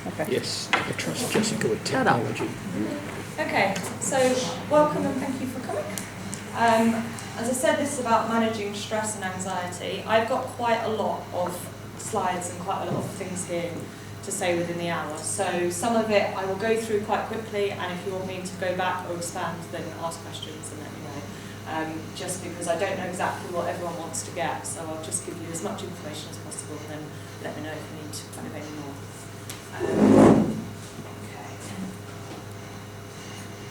Okay. Yes, I trust Jessica with technology. Okay, so welcome and thank you for coming. As I said, this is about managing stress and anxiety. I've got quite a lot of slides and quite a lot of things here to say within the hour. So some of it I will go through quite quickly, and if you want me to go back or expand, then ask questions and let me know. Just because I don't know exactly what everyone wants to get, so I'll just give you as much information as possible and then let me know if you need kind of any more.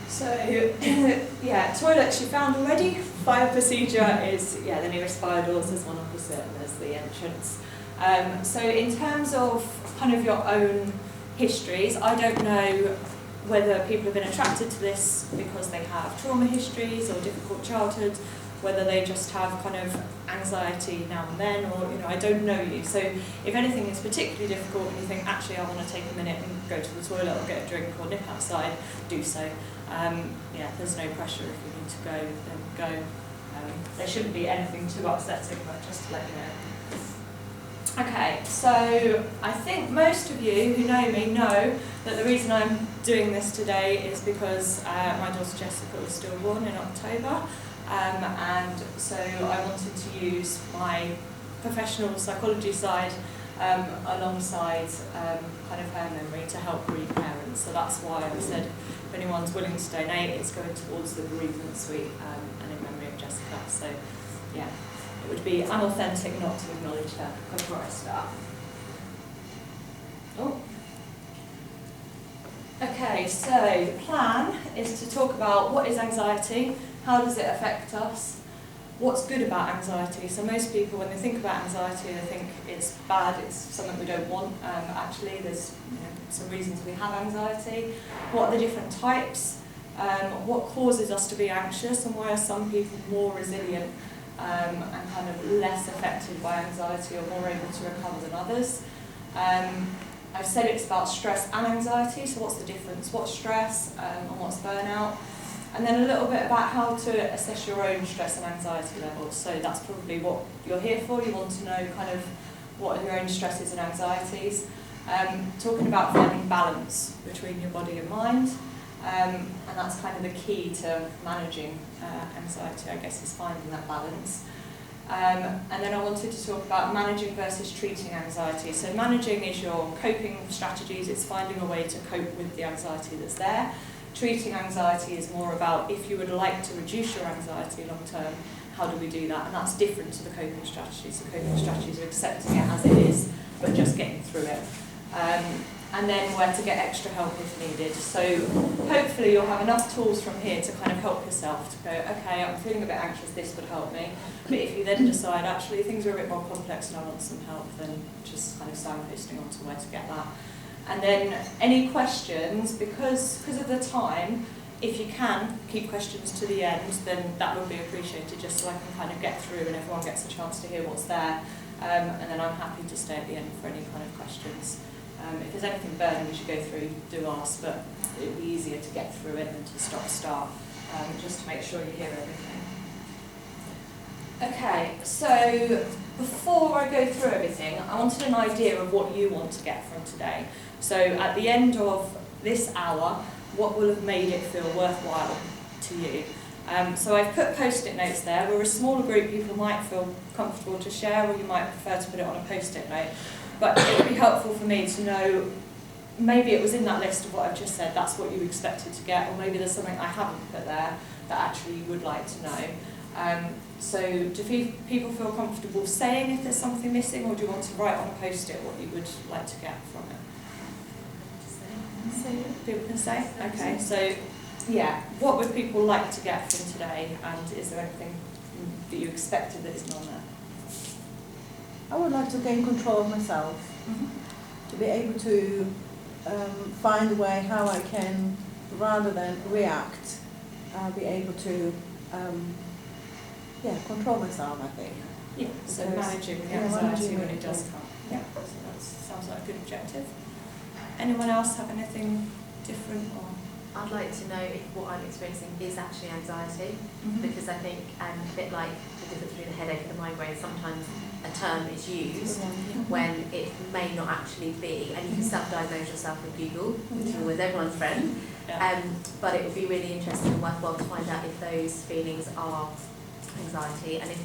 So, yeah, toilets you found already. Fire procedure is, the nearest fire doors, there's one opposite and there's the entrance. So in terms of kind of your own histories, I don't know whether people have been attracted to this because they have trauma histories or difficult childhood, whether they just have kind of anxiety now and then, or, I don't know you. So if anything is particularly difficult and you think, actually, I want to take a minute and go to the toilet or get a drink or nip outside, do so. There's no pressure. If you need to go, then go. There shouldn't be anything too upsetting, but just to let you know. Okay, so I think most of you who know me know that the reason I'm doing this today is because my daughter Jessica was stillborn in October. And so I wanted to use my professional psychology side alongside kind of her memory to help bereaved parents. So that's why I said if anyone's willing to donate, it's going towards the bereavement suite and in memory of Jessica. So yeah, it would be unauthentic not to acknowledge her before I start. Oh. Okay, so the plan is to talk about what is anxiety, how does it affect us, what's good about anxiety. So most people, when they think about anxiety, they think it's bad, it's something we don't want. Actually, there's some reasons we have anxiety. What are the different types? What causes us to be anxious, and why are some people more resilient and kind of less affected by anxiety or more able to recover than others? I've said it's about stress and anxiety, so what's the difference? What's stress and what's burnout? And then a little bit about how to assess your own stress and anxiety levels. So that's probably what you're here for. You want to know kind of what are your own stresses and anxieties. Talking about finding balance between your body and mind. And that's kind of the key to managing anxiety, I guess, is finding that balance. And then I wanted to talk about managing versus treating anxiety. So managing is your coping strategies. It's finding a way to cope with the anxiety that's there. Treating anxiety is more about if you would like to reduce your anxiety long term, how do we do that? And that's different to the coping strategies. The coping strategies are accepting it as it is, but just getting through it. And then where to get extra help if needed. So hopefully you'll have enough tools from here to kind of help yourself to go, okay, I'm feeling a bit anxious, this would help me. But if you then decide, actually, things are a bit more complex and I want some help, then just kind of signposting on to where to get that. And then any questions, because of the time, if you can keep questions to the end, then that would be appreciated, just so I can kind of get through and everyone gets a chance to hear what's there. And then I'm happy to stay at the end for any kind of questions. If there's anything burning as you go through, do ask, but it would be easier to get through it than to start, just to make sure you hear everything. Okay, so before I go through everything, I wanted an idea of what you want to get from today. So at the end of this hour, what will have made it feel worthwhile to you? So I've put post-it notes there. We're a smaller group, people might feel comfortable to share, or you might prefer to put it on a post-it note. But it would be helpful for me to know, maybe it was in that list of what I've just said, that's what you expected to get, or maybe there's something I haven't put there that actually you would like to know. So do people feel comfortable saying if there's something missing, or do you want to write on a post-it what you would like to get from it? People can say? Okay, so yeah, what would people like to get from today, and is there anything that you expected that isn't on there? I would like to gain control of myself, to be able to find a way how I can, rather than react, be able to control myself, I think. Yeah, so managing the anxiety when it does come. Yeah, so that sounds like a good objective. Anyone else have anything different? Or I'd like to know if what I'm experiencing is actually anxiety, because I think, a bit like the difference between a headache and a migraine, sometimes a term is used when it may not actually be, and you can self-diagnose yourself with Google, which is always everyone's friend. But it would be really interesting and worthwhile to find out if those feelings are anxiety and if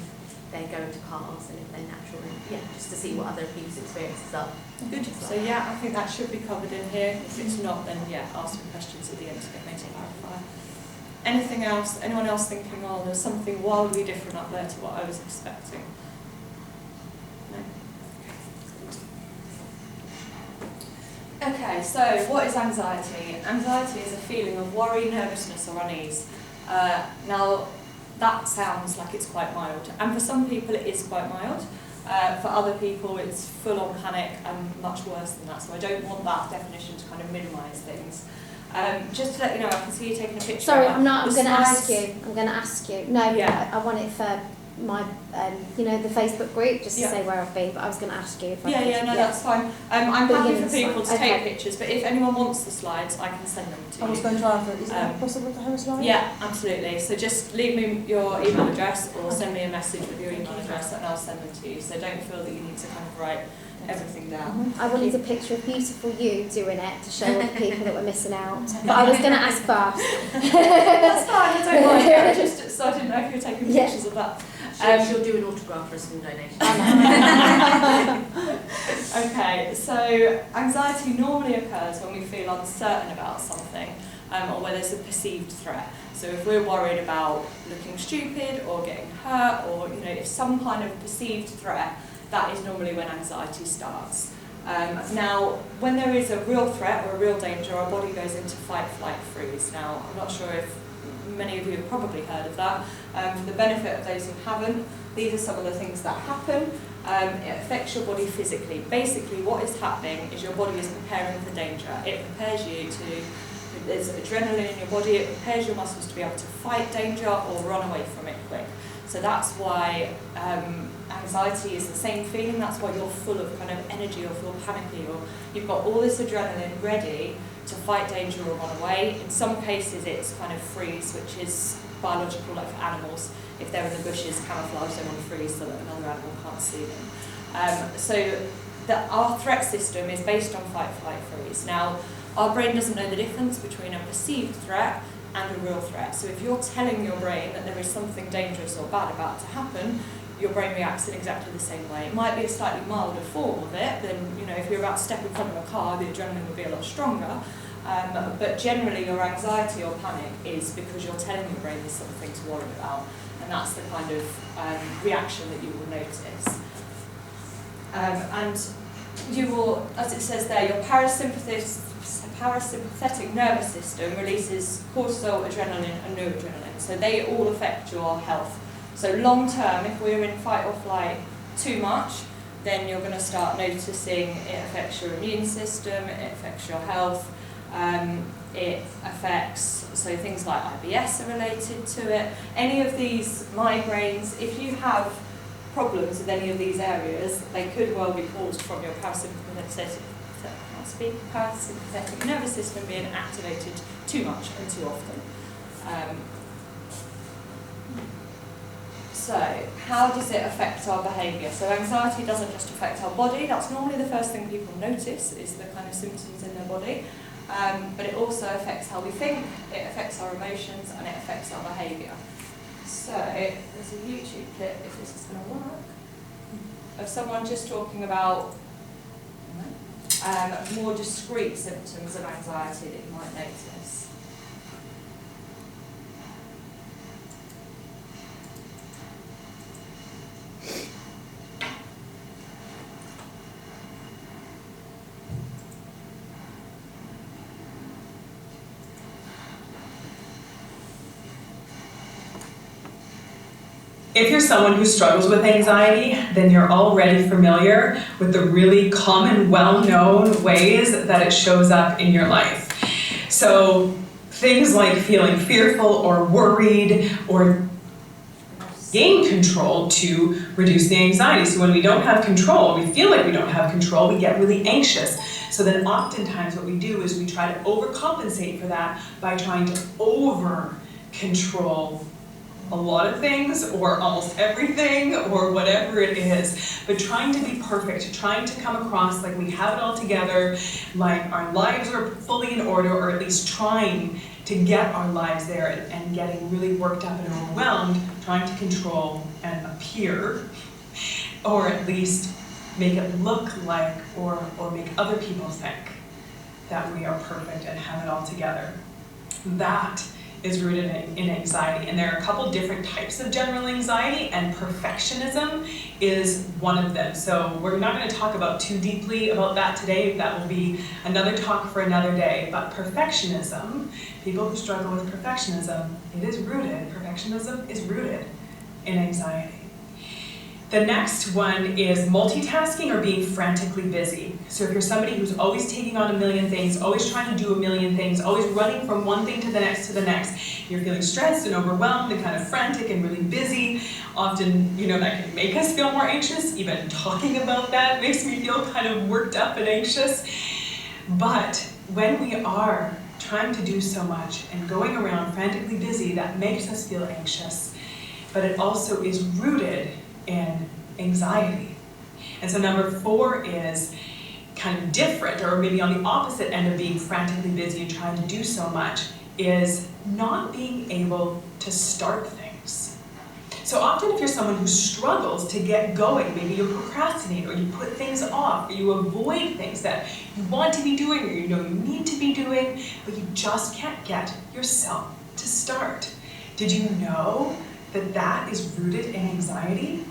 they go into cars and if they're natural, and just to see what other people's experiences are. Good. So I think that should be covered in here. If it's not, then ask some questions at the end to get me to clarify. Anything else? Anyone else thinking, oh, there's something wildly different up there to what I was expecting? No? Okay, so what is anxiety? Anxiety is a feeling of worry, nervousness or unease. Now, that sounds like it's quite mild, and for some people it is quite mild. For other people it's full-on panic and much worse than that, so I don't want that definition to kind of minimise things. Just to let you know, I can see you taking a picture. Sorry, I'm going to ask you. No, I want it for my, the Facebook group, just to say where I've been, but I was going to ask you if I could. That's fine. I'm happy for people to take pictures, but if anyone wants the slides, I can send them to you. I was going to ask, is it possible to have a slide? Yeah, absolutely. So just leave me your email address or send me a message with your email address and I'll send them to you. So don't feel that you need to kind of write everything down. I wanted a picture of beautiful you doing it to show all the people that were missing out. But I was going to ask first. That's fine, I don't mind. So I didn't know if you were taking pictures of that. She'll do an autograph for a small donation. Okay, so anxiety normally occurs when we feel uncertain about something or where there's a perceived threat. So if we're worried about looking stupid or getting hurt or if some kind of perceived threat, that is normally when anxiety starts. Now, when there is a real threat or a real danger, our body goes into fight, flight, freeze. Now, I'm not sure if many of you have probably heard of that. For the benefit of those who haven't, these are some of the things that happen. It affects your body physically. Basically, what is happening is your body is preparing for danger. It prepares you to, there's adrenaline in your body, it prepares your muscles to be able to fight danger or run away from it quick. So that's why anxiety is the same feeling. That's why you're full of kind of energy or feel panicky, or you've got all this adrenaline ready to fight danger or run away. In some cases it's kind of freeze, which is biological, like for animals. If they're in the bushes, camouflage, they want to freeze so that another animal can't see them. So our threat system is based on fight, flight, freeze. Now, our brain doesn't know the difference between a perceived threat and a real threat. So if you're telling your brain that there is something dangerous or bad about to happen, your brain reacts in exactly the same way. It might be a slightly milder form of it than, if you're about to step in front of a car, the adrenaline will be a lot stronger. But generally your anxiety or panic is because you're telling your brain there's something to worry about. And that's the kind of reaction that you will notice. And you will, as it says there, your parasympathetic nervous system releases cortisol, adrenaline and noradrenaline. So they all affect your health. So long term, if we're in fight or flight too much, then you're going to start noticing it affects your immune system, it affects your health, it affects, so things like IBS are related to it. Any of these migraines, if you have problems with any of these areas, they could well be caused from your parasympathetic nervous system being activated too much and too often. So, how does it affect our behaviour? So anxiety doesn't just affect our body, that's normally the first thing people notice, is the kind of symptoms in their body. But it also affects how we think, it affects our emotions, and it affects our behaviour. So, there's a YouTube clip, if this is going to work, of someone just talking about more discrete symptoms of anxiety that you might notice. If you're someone who struggles with anxiety, then you're already familiar with the really common, well-known ways that it shows up in your life. So things like feeling fearful or worried or gain control to reduce the anxiety. So when we don't have control, we feel like we don't have control, we get really anxious. So then oftentimes what we do is we try to overcompensate for that by trying to over-control a lot of things or almost everything or whatever it is, but trying to be perfect, trying to come across like we have it all together, like our lives are fully in order, or at least trying to get our lives there, and getting really worked up and overwhelmed, trying to control and appear, or at least make it look like, or make other people think that we are perfect and have it all together. That is rooted in anxiety. And there are a couple different types of general anxiety, and perfectionism is one of them. So we're not going to talk about too deeply about that today. That will be another talk for another day. But perfectionism, people who struggle with perfectionism, perfectionism is rooted in anxiety. The next one is multitasking or being frantically busy. So if you're somebody who's always taking on a million things, always trying to do a million things, always running from one thing to the next, you're feeling stressed and overwhelmed and kind of frantic and really busy. Often, that can make us feel more anxious. Even talking about that makes me feel kind of worked up and anxious. But when we are trying to do so much and going around frantically busy, that makes us feel anxious. But it also is rooted in anxiety. And so number 4 is kind of different, or maybe on the opposite end of being frantically busy and trying to do so much, is not being able to start things. So often if you're someone who struggles to get going, maybe you procrastinate, or you put things off, or you avoid things that you want to be doing, or you need to be doing, but you just can't get yourself to start. Did you know that that is rooted in anxiety?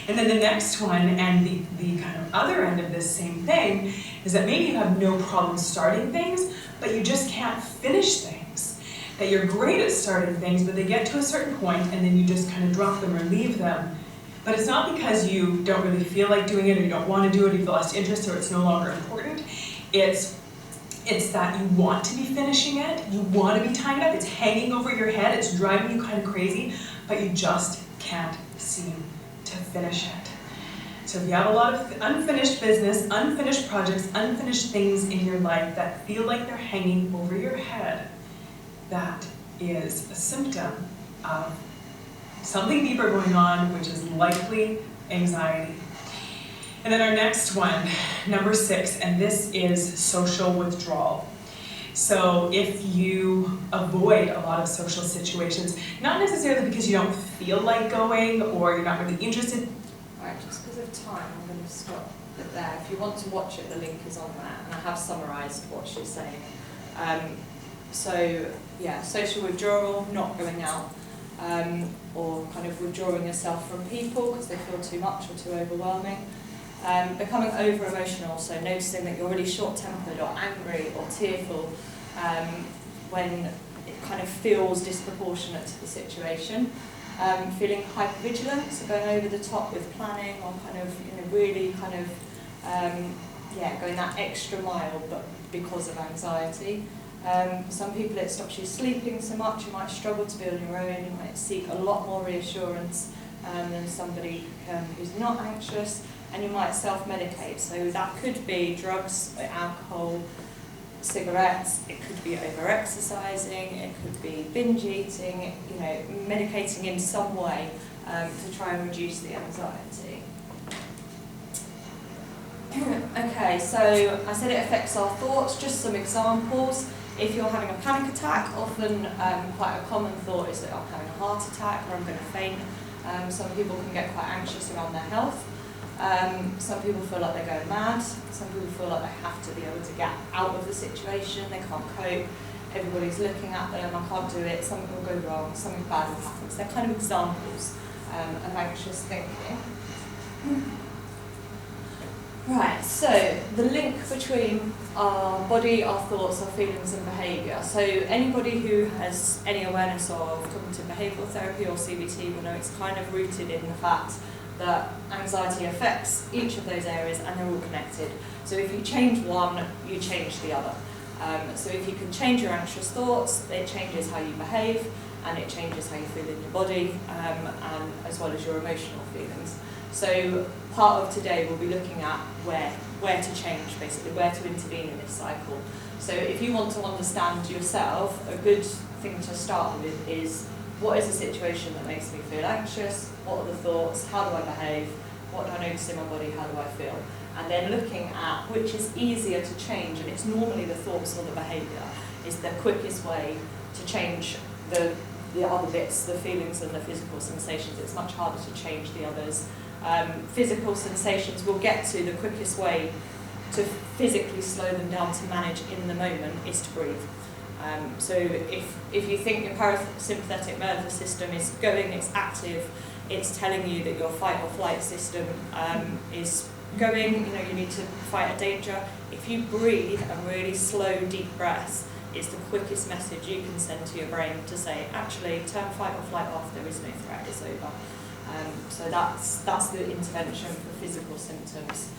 And then the next one, and the kind of other end of this same thing, is that maybe you have no problem starting things, but you just can't finish things. That you're great at starting things, but they get to a certain point and then you just kind of drop them or leave them. But it's not because you don't really feel like doing it, or you don't want to do it, or you've lost interest, or it's no longer important. It's that you want to be finishing it, you want to be tying it up, it's hanging over your head, it's driving you kind of crazy, but you just can't seem to finish it. So if you have a lot of unfinished business, unfinished projects, unfinished things in your life that feel like they're hanging over your head, that is a symptom of something deeper going on, which is likely anxiety. And then our next one, number 6, and this is social withdrawal. So if you avoid a lot of social situations, not necessarily because you don't feel like going or you're not really interested. Right, just because of time, I'm going to stop it there. If you want to watch it, the link is on there, and I have summarised what she's saying. Social withdrawal, not going out, or kind of withdrawing yourself from people because they feel too much or too overwhelming. Becoming over-emotional, so noticing that you're really short-tempered or angry or tearful when it kind of feels disproportionate to the situation. Feeling hypervigilant, so going over the top with planning, or kind of really kind of going that extra mile, but because of anxiety. Some people it stops you sleeping so much, you might struggle to be on your own, you might seek a lot more reassurance than somebody who's not anxious, and you might self-medicate. So that could be drugs, alcohol, cigarettes, it could be over-exercising, it could be binge eating, medicating in some way to try and reduce the anxiety. Okay, so I said it affects our thoughts. Just some examples. If you're having a panic attack, often quite a common thought is that I'm having a heart attack or I'm going to faint. Some people can get quite anxious around their health. Some people feel like they're going mad. Some people feel like they have to be able to get out of the situation. They can't cope. Everybody's looking at them. I can't do it. Something will go wrong. Something bad will happen. So they're kind of examples of anxious thinking. Right, so the link between our body, our thoughts, our feelings and behaviour. So anybody who has any awareness of cognitive behavioural therapy or CBT will know it's kind of rooted in the fact that anxiety affects each of those areas and they're all connected. So if you change one, you change the other. So if you can change your anxious thoughts, it changes how you behave and it changes how you feel in your body and as well as your emotional feelings. So part of today we'll be looking at where to change, basically, where to intervene in this cycle. So if you want to understand yourself, a good thing to start with is what is the situation that makes me feel anxious, what are the thoughts, how do I behave, what do I notice in my body, how do I feel? And then looking at which is easier to change, and it's normally the thoughts or the behaviour, is the quickest way to change the other bits, the feelings and the physical sensations. It's much harder to change the others. Physical sensations we'll get to, the quickest way to physically slow them down to manage in the moment is to breathe. So if you think your parasympathetic nervous system is going, it's active, it's telling you that your fight or flight system is going, you need to fight a danger. If you breathe and really slow, deep breaths, it's the quickest message you can send to your brain to say, actually, turn fight or flight off, there is no threat, it's over. So that's the intervention for physical symptoms.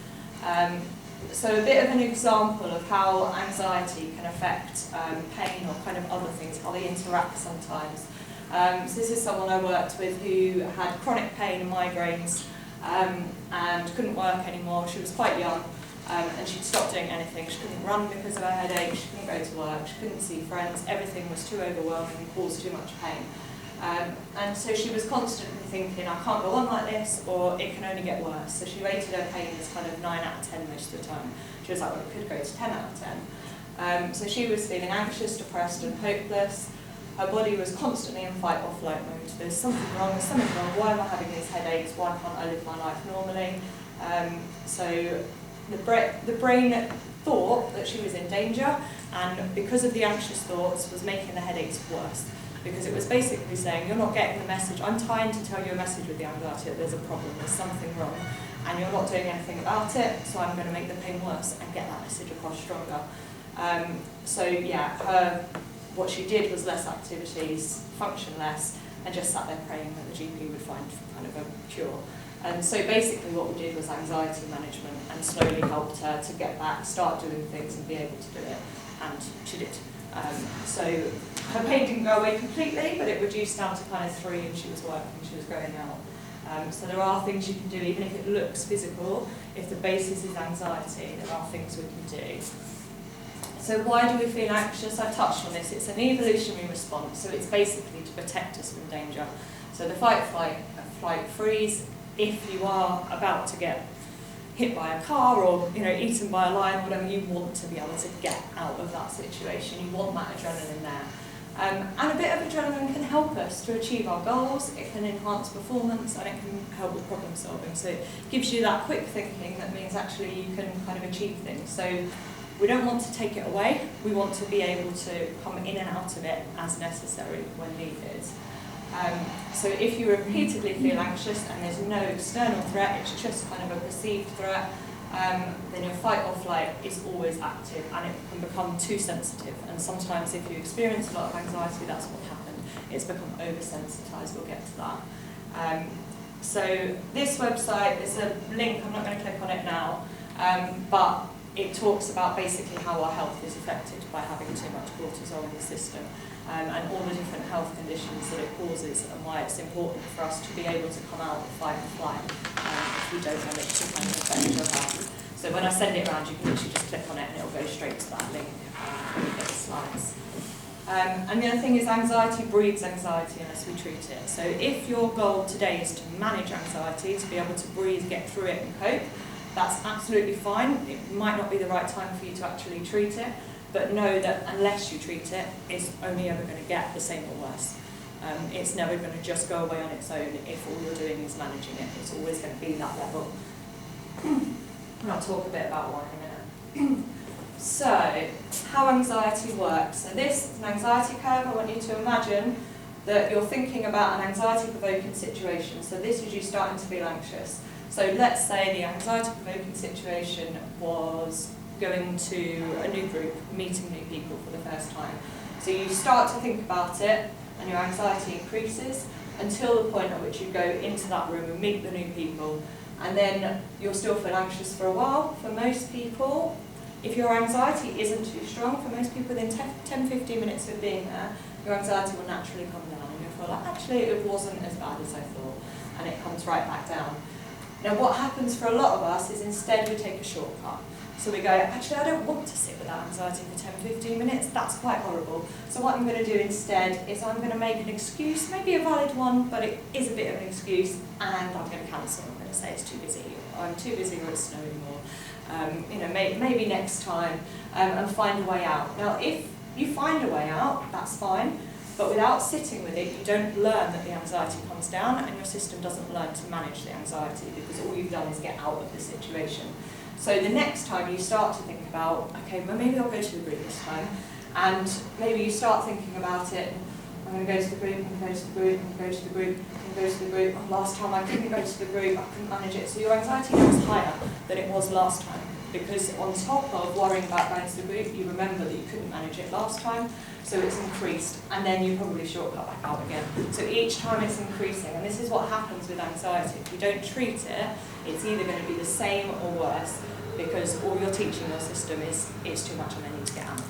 So a bit of an example of how anxiety can affect pain or kind of other things, how they interact sometimes. So this is someone I worked with who had chronic pain and migraines and couldn't work anymore. She was quite young and she'd stopped doing anything. She couldn't run because of her headache, she couldn't go to work, she couldn't see friends, everything was too overwhelming and caused too much pain. And so she was constantly thinking, I can't go on like this, or it can only get worse. So she rated her pain as kind of 9 out of 10 most of the time. She was like, well, it could go to 10 out of 10. So she was feeling anxious, depressed and hopeless. Her body was constantly in fight or flight mode. There's something wrong, why am I having these headaches, why can't I live my life normally? So the brain thought that she was in danger, and because of the anxious thoughts was making the headaches worse. Because it was basically saying, you're not getting the message, I'm trying to tell you a message with the anxiety that there's a problem, there's something wrong, and you're not doing anything about it, so I'm going to make the pain worse and get that message across stronger. So yeah, what she did was less activities, function less, and just sat there praying that the GP would find kind of a cure. And so basically what we did was anxiety management and slowly helped her to get back, start doing things and be able to do it, and she did. So her pain didn't go away completely, but it reduced down to kind of 3, and she was working, she was going out. So there are things you can do, even if it looks physical, if the basis is anxiety, there are things we can do. So why do we feel anxious? I touched on this. It's an evolutionary response, so it's basically to protect us from danger. So the fight, flight, freeze, if you are about to get hit by a car or eaten by a lion or whatever, you want to be able to get out of that situation. You want that adrenaline there. And a bit of adrenaline can help us to achieve our goals, it can enhance performance, and it can help with problem solving. So it gives you that quick thinking that means actually you can kind of achieve things. So we don't want to take it away, we want to be able to come in and out of it as necessary when needed. So if you repeatedly feel anxious and there's no external threat, it's just kind of a perceived threat, then your fight or flight is always active and it can become too sensitive. And sometimes if you experience a lot of anxiety, that's what happened. It's become oversensitized, we'll get to that. So this website, there's a link, I'm not going to click on it now, but it talks about basically how our health is affected by having too much cortisol in the system. And all the different health conditions that it causes and why it's important for us to be able to come out of fight and flight if we don't want it to kind of affect your health. So when I send it around, you can literally just click on it and it'll go straight to that link when you get the slides. And the other thing is anxiety breeds anxiety unless we treat it. So if your goal today is to manage anxiety, to be able to breathe, get through it and cope, that's absolutely fine. It might not be the right time for you to actually treat it, but know that unless you treat it, it's only ever going to get the same or worse. It's never going to just go away on its own if all you're doing is managing it. It's always going to be that level. And I'll talk a bit about why in a minute. So, how anxiety works. So this is an anxiety curve. I want you to imagine that you're thinking about an anxiety-provoking situation. So this is you starting to feel anxious. So let's say the anxiety-provoking situation was going to a new group, meeting new people for the first time. So you start to think about it and your anxiety increases until the point at which you go into that room and meet the new people, and then you'll still feel anxious for a while. For most people, if your anxiety isn't too strong, for most people within 10-15 minutes of being there, your anxiety will naturally come down and you'll feel like actually it wasn't as bad as I thought, and it comes right back down. Now what happens for a lot of us is instead we take a shortcut. So we go, actually I don't want to sit with that anxiety for 10-15 minutes, that's quite horrible. So what I'm going to do instead is I'm going to make an excuse, maybe a valid one, but it is a bit of an excuse, and I'm going to cancel. I'm going to say it's too busy, or I'm too busy, or it's snowing, or maybe next time, and find a way out. Now if you find a way out, that's fine, but without sitting with it, you don't learn that the anxiety comes down, and your system doesn't learn to manage the anxiety, because all you've done is get out of the situation. So the next time you start to think about, okay, well maybe I'll go to the group this time, and maybe you start thinking about it, I'm going to go to the group, I'm going to go to the group, I'm going to go to the group, I'm going to go to the group. Oh, last time I couldn't go to the group, I couldn't manage it. So your anxiety now is higher than it was last time, because on top of worrying about going to the group, you remember that you couldn't manage it last time, so it's increased, and then you probably shortcut back out again. So each time it's increasing, and this is what happens with anxiety. If you don't treat it, it's either going to be the same or worse, because all you're teaching your system is it's too much and I need to get out.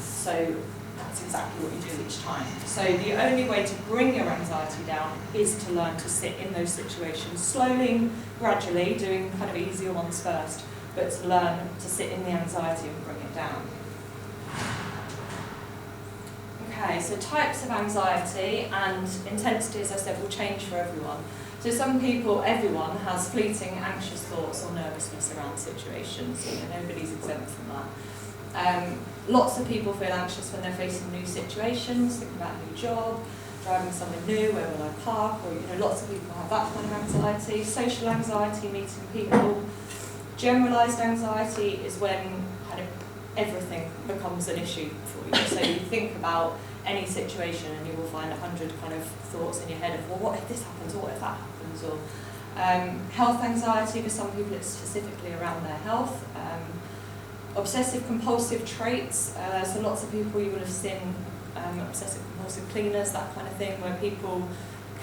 So that's exactly what you do each time. So the only way to bring your anxiety down is to learn to sit in those situations, slowly, gradually, doing kind of easier ones first, but to learn to sit in the anxiety and bring it down. Okay, so types of anxiety and intensity, as I said, will change for everyone. So some people, everyone, has fleeting anxious thoughts or nervousness around situations. Nobody's exempt from that. Lots of people feel anxious when they're facing new situations, thinking about a new job, driving somewhere new, where will I park, or lots of people have that kind of anxiety. Social anxiety, meeting people. Generalised anxiety is when kind of everything becomes an issue for you. So you think about any situation and you will find 100 kind of thoughts in your head of, well, what if this happens, or what if that happens, or health anxiety, for some people it's specifically around their health. Obsessive compulsive traits, so lots of people you will have seen obsessive compulsive cleaners, that kind of thing, where people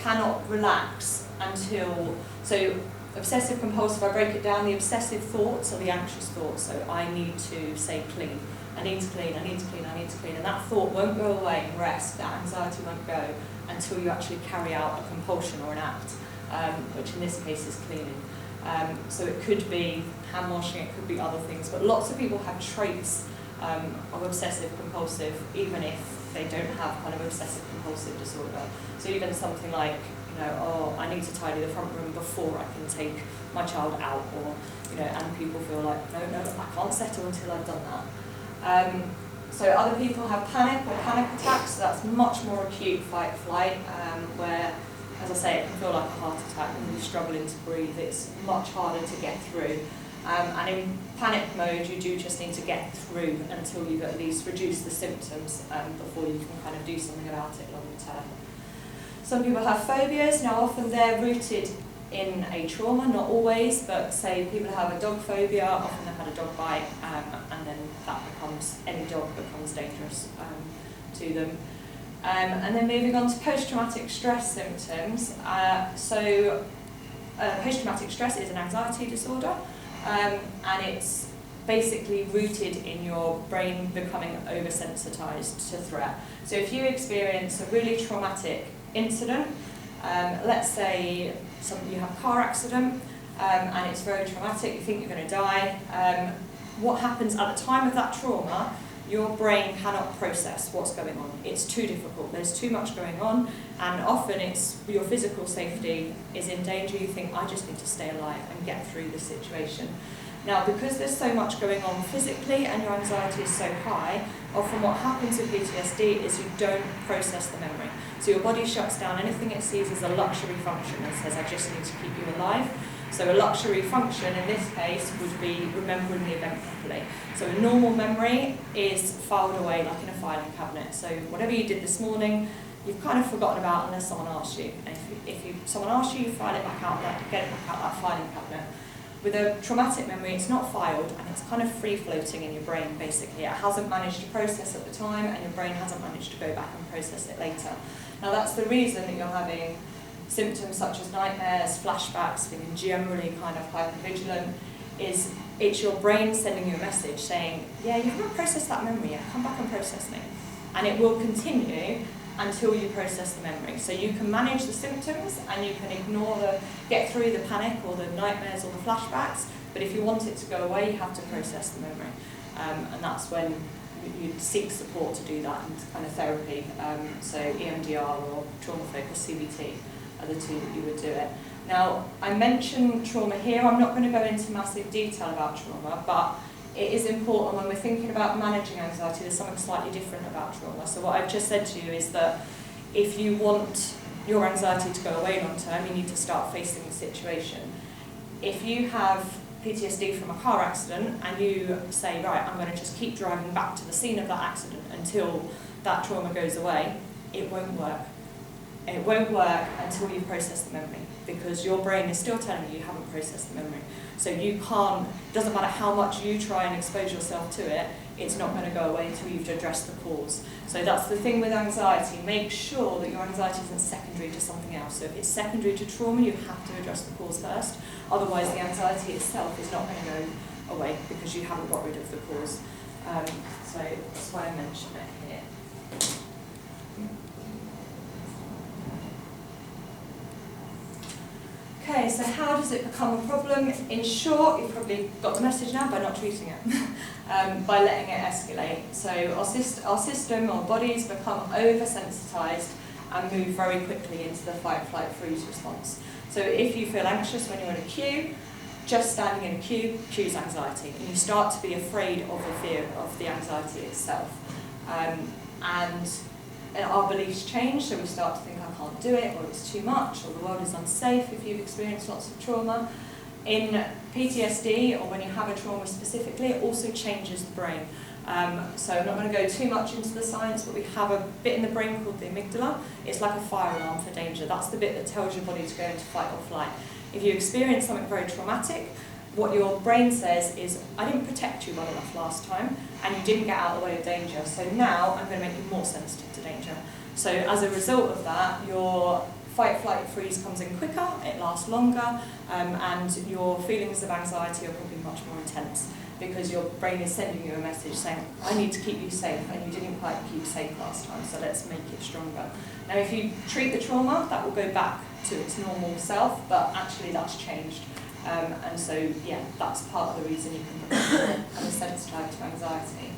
cannot relax until, so obsessive compulsive, I break it down, the obsessive thoughts are the anxious thoughts, so I need to say clean. I need to clean, I need to clean, I need to clean. And that thought won't go away and rest, that anxiety won't go until you actually carry out a compulsion or an act, which in this case is cleaning. So it could be hand washing, it could be other things, but lots of people have traits of obsessive compulsive, even if they don't have kind of obsessive compulsive disorder. So even something like, oh, I need to tidy the front room before I can take my child out, or, and people feel like, no, I can't settle until I've done that. So other people have panic or panic attacks, so that's much more acute fight-flight, where, as I say, it can feel like a heart attack when you're struggling to breathe. It's much harder to get through. And in panic mode, you do just need to get through until you've at least reduced the symptoms before you can kind of do something about it long term. Some people have phobias. Now often they're rooted in a trauma, not always, but say people have a dog phobia, often they've had a dog bite, and then that becomes, any dog becomes dangerous to them. And then moving on to post-traumatic stress symptoms. Post-traumatic stress is an anxiety disorder, and it's basically rooted in your brain becoming oversensitized to threat. So if you experience a really traumatic incident, let's say you have a car accident, and it's very traumatic, you think you're going to die, what happens at the time of that trauma, your brain cannot process what's going on. It's too difficult, there's too much going on, and often it's your physical safety is in danger. You think, I just need to stay alive and get through the situation. Now, because there's so much going on physically and your anxiety is so high, often what happens with PTSD is you don't process the memory. So your body shuts down anything it sees as a luxury function and says, I just need to keep you alive. So a luxury function in this case would be remembering the event properly. So a normal memory is filed away like in a filing cabinet. So whatever you did this morning, you've kind of forgotten about unless someone asks you. And if someone asks you, you file it back out, get it back out that filing cabinet. With a traumatic memory, it's not filed and it's kind of free-floating in your brain, basically. It hasn't managed to process at the time and your brain hasn't managed to go back and process it later. Now that's the reason that you're having symptoms such as nightmares, flashbacks, feeling generally kind of hypervigilant, is it's your brain sending you a message saying, yeah, you haven't processed that memory yet, come back and process me. And it will continue until you process the memory. So you can manage the symptoms and you can get through the panic or the nightmares or the flashbacks, But if you want it to go away, you have to process the memory. And that's when you seek support to do that, and kind of therapy. So EMDR or trauma-focused CBT are the two that you would do it. Now, I mentioned trauma here. I'm not going to go into massive detail about trauma, but it is important when we're thinking about managing anxiety, there's something slightly different about trauma. So what I've just said to you is that if you want your anxiety to go away long term, you need to start facing the situation. If you have PTSD from a car accident and you say, right, I'm going to just keep driving back to the scene of that accident until that trauma goes away, it won't work. It won't work until you process the memory, because your brain is still telling you you haven't processed the memory. So you can't, it doesn't matter how much you try and expose yourself to it, it's not going to go away until you've addressed the cause. So that's the thing with anxiety. Make sure that your anxiety isn't secondary to something else. So if it's secondary to trauma, you have to address the cause first. Otherwise, the anxiety itself is not going to go away because you haven't got rid of the cause. So that's why I mentioned it here. Okay, so how does it become a problem? In short, you've probably got the message now by not treating it, by letting it escalate. So our system, our bodies become oversensitized and move very quickly into the fight, flight, freeze response. So if you feel anxious when you're in a queue, just standing in a queue cues anxiety, and you start to be afraid of the fear of the anxiety itself. And our beliefs change, so we start to think, I can't do it, or it's too much, or the world is unsafe if you've experienced lots of trauma. In PTSD, or when you have a trauma specifically, it also changes the brain. So I'm not going to go too much into the science, but we have a bit in the brain called the amygdala. It's like a fire alarm for danger. That's the bit that tells your body to go into fight or flight. If you experience something very traumatic, what your brain says is, I didn't protect you well enough last time, and you didn't get out of the way of danger, so now I'm going to make you more sensitive to danger. So as a result of that, your fight, flight, freeze comes in quicker, it lasts longer, and your feelings of anxiety are probably much more intense, because your brain is sending you a message saying, I need to keep you safe, and you didn't quite keep safe last time, so let's make it stronger. Now if you treat the trauma, that will go back to its normal self, but actually that's changed. And so, yeah, that's part of the reason you can become kind of sensitized to anxiety.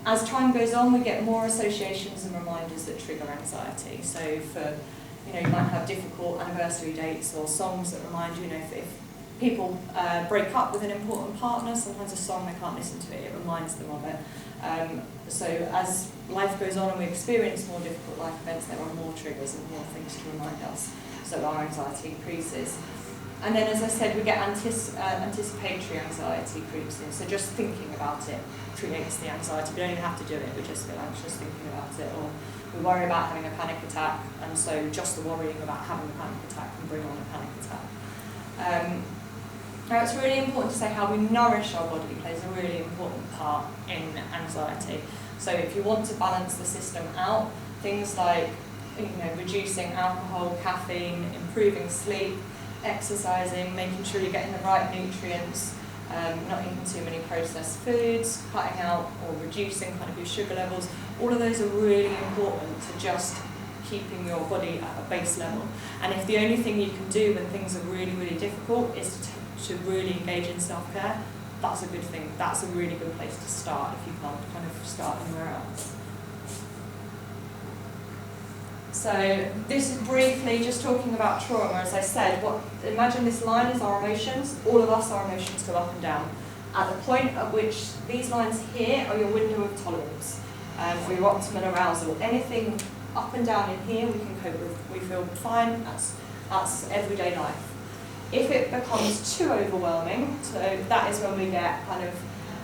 As time goes on, we get more associations and reminders that trigger anxiety. So for, you might have difficult anniversary dates or songs that remind you, if people break up with an important partner, sometimes a song they can't listen to it reminds them of it. So as life goes on and we experience more difficult life events, there are more triggers and more things to remind us, so our anxiety increases. And then, as I said, we get anticipatory anxiety creeps in. So just thinking about it creates the anxiety. We don't even have to do it, we just feel anxious thinking about it. Or we worry about having a panic attack, and so just the worrying about having a panic attack can bring on a panic attack. Now, it's really important to say how we nourish our body plays a really important part in anxiety. So if you want to balance the system out, things like reducing alcohol, caffeine, improving sleep, exercising, making sure you're getting the right nutrients, not eating too many processed foods, cutting out or reducing kind of your sugar levels, all of those are really important to just keeping your body at a base level. And if the only thing you can do when things are really, really difficult is to really engage in self-care, that's a good thing. That's a really good place to start if you can't kind of start anywhere else. So this is briefly just talking about trauma. As I said, imagine this line is our emotions. All of us, our emotions go up and down. At the point at which these lines here are your window of tolerance for your optimal arousal. Anything up and down in here we can cope with. We feel fine, that's everyday life. If it becomes too overwhelming, so that is when we get kind of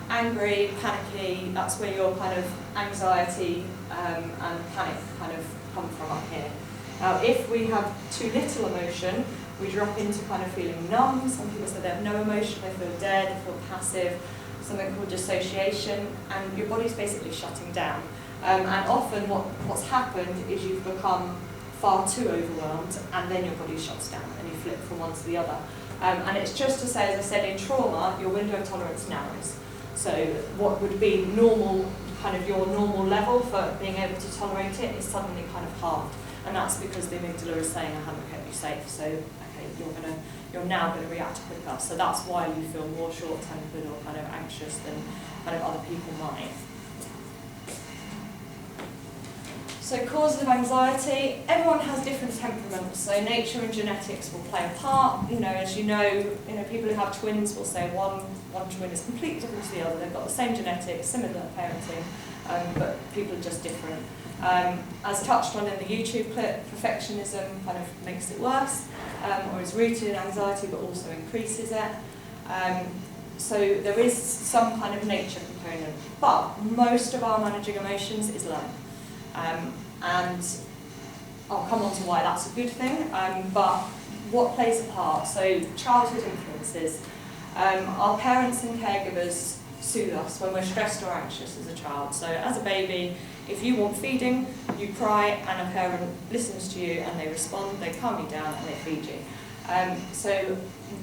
angry, panicky, that's where your kind of anxiety and panic kind of come from up here. Now, if we have too little emotion, we drop into kind of feeling numb. Some people say they have no emotion, they feel dead, they feel passive, something called dissociation, and your body's basically shutting down. And often what's happened is you've become far too overwhelmed, and then your body shuts down and you flip from one to the other. And it's just to say, as I said, in trauma, your window of tolerance narrows. So what would be normal, kind of your normal level for being able to tolerate it is suddenly kind of halved. and that's because the amygdala is saying, I haven't kept you safe, so okay, you're now going to react quicker. So that's why you feel more short-tempered or kind of anxious than kind of other people might. So causes of anxiety, everyone has different temperaments, so nature and genetics will play a part. As you know, people who have twins will say one twin is completely different to the other. They've got the same genetics, similar parenting, but people are just different. As touched on in the YouTube clip, perfectionism kind of makes it worse, or is rooted in anxiety but also increases it. So there is some kind of nature component, but most of our managing emotions is learned. And I'll come on to why that's a good thing, but what plays a part? So childhood influences. Our parents and caregivers soothe us when we're stressed or anxious as a child. So as a baby, if you want feeding, you cry and a parent listens to you and they respond, they calm you down and they feed you. So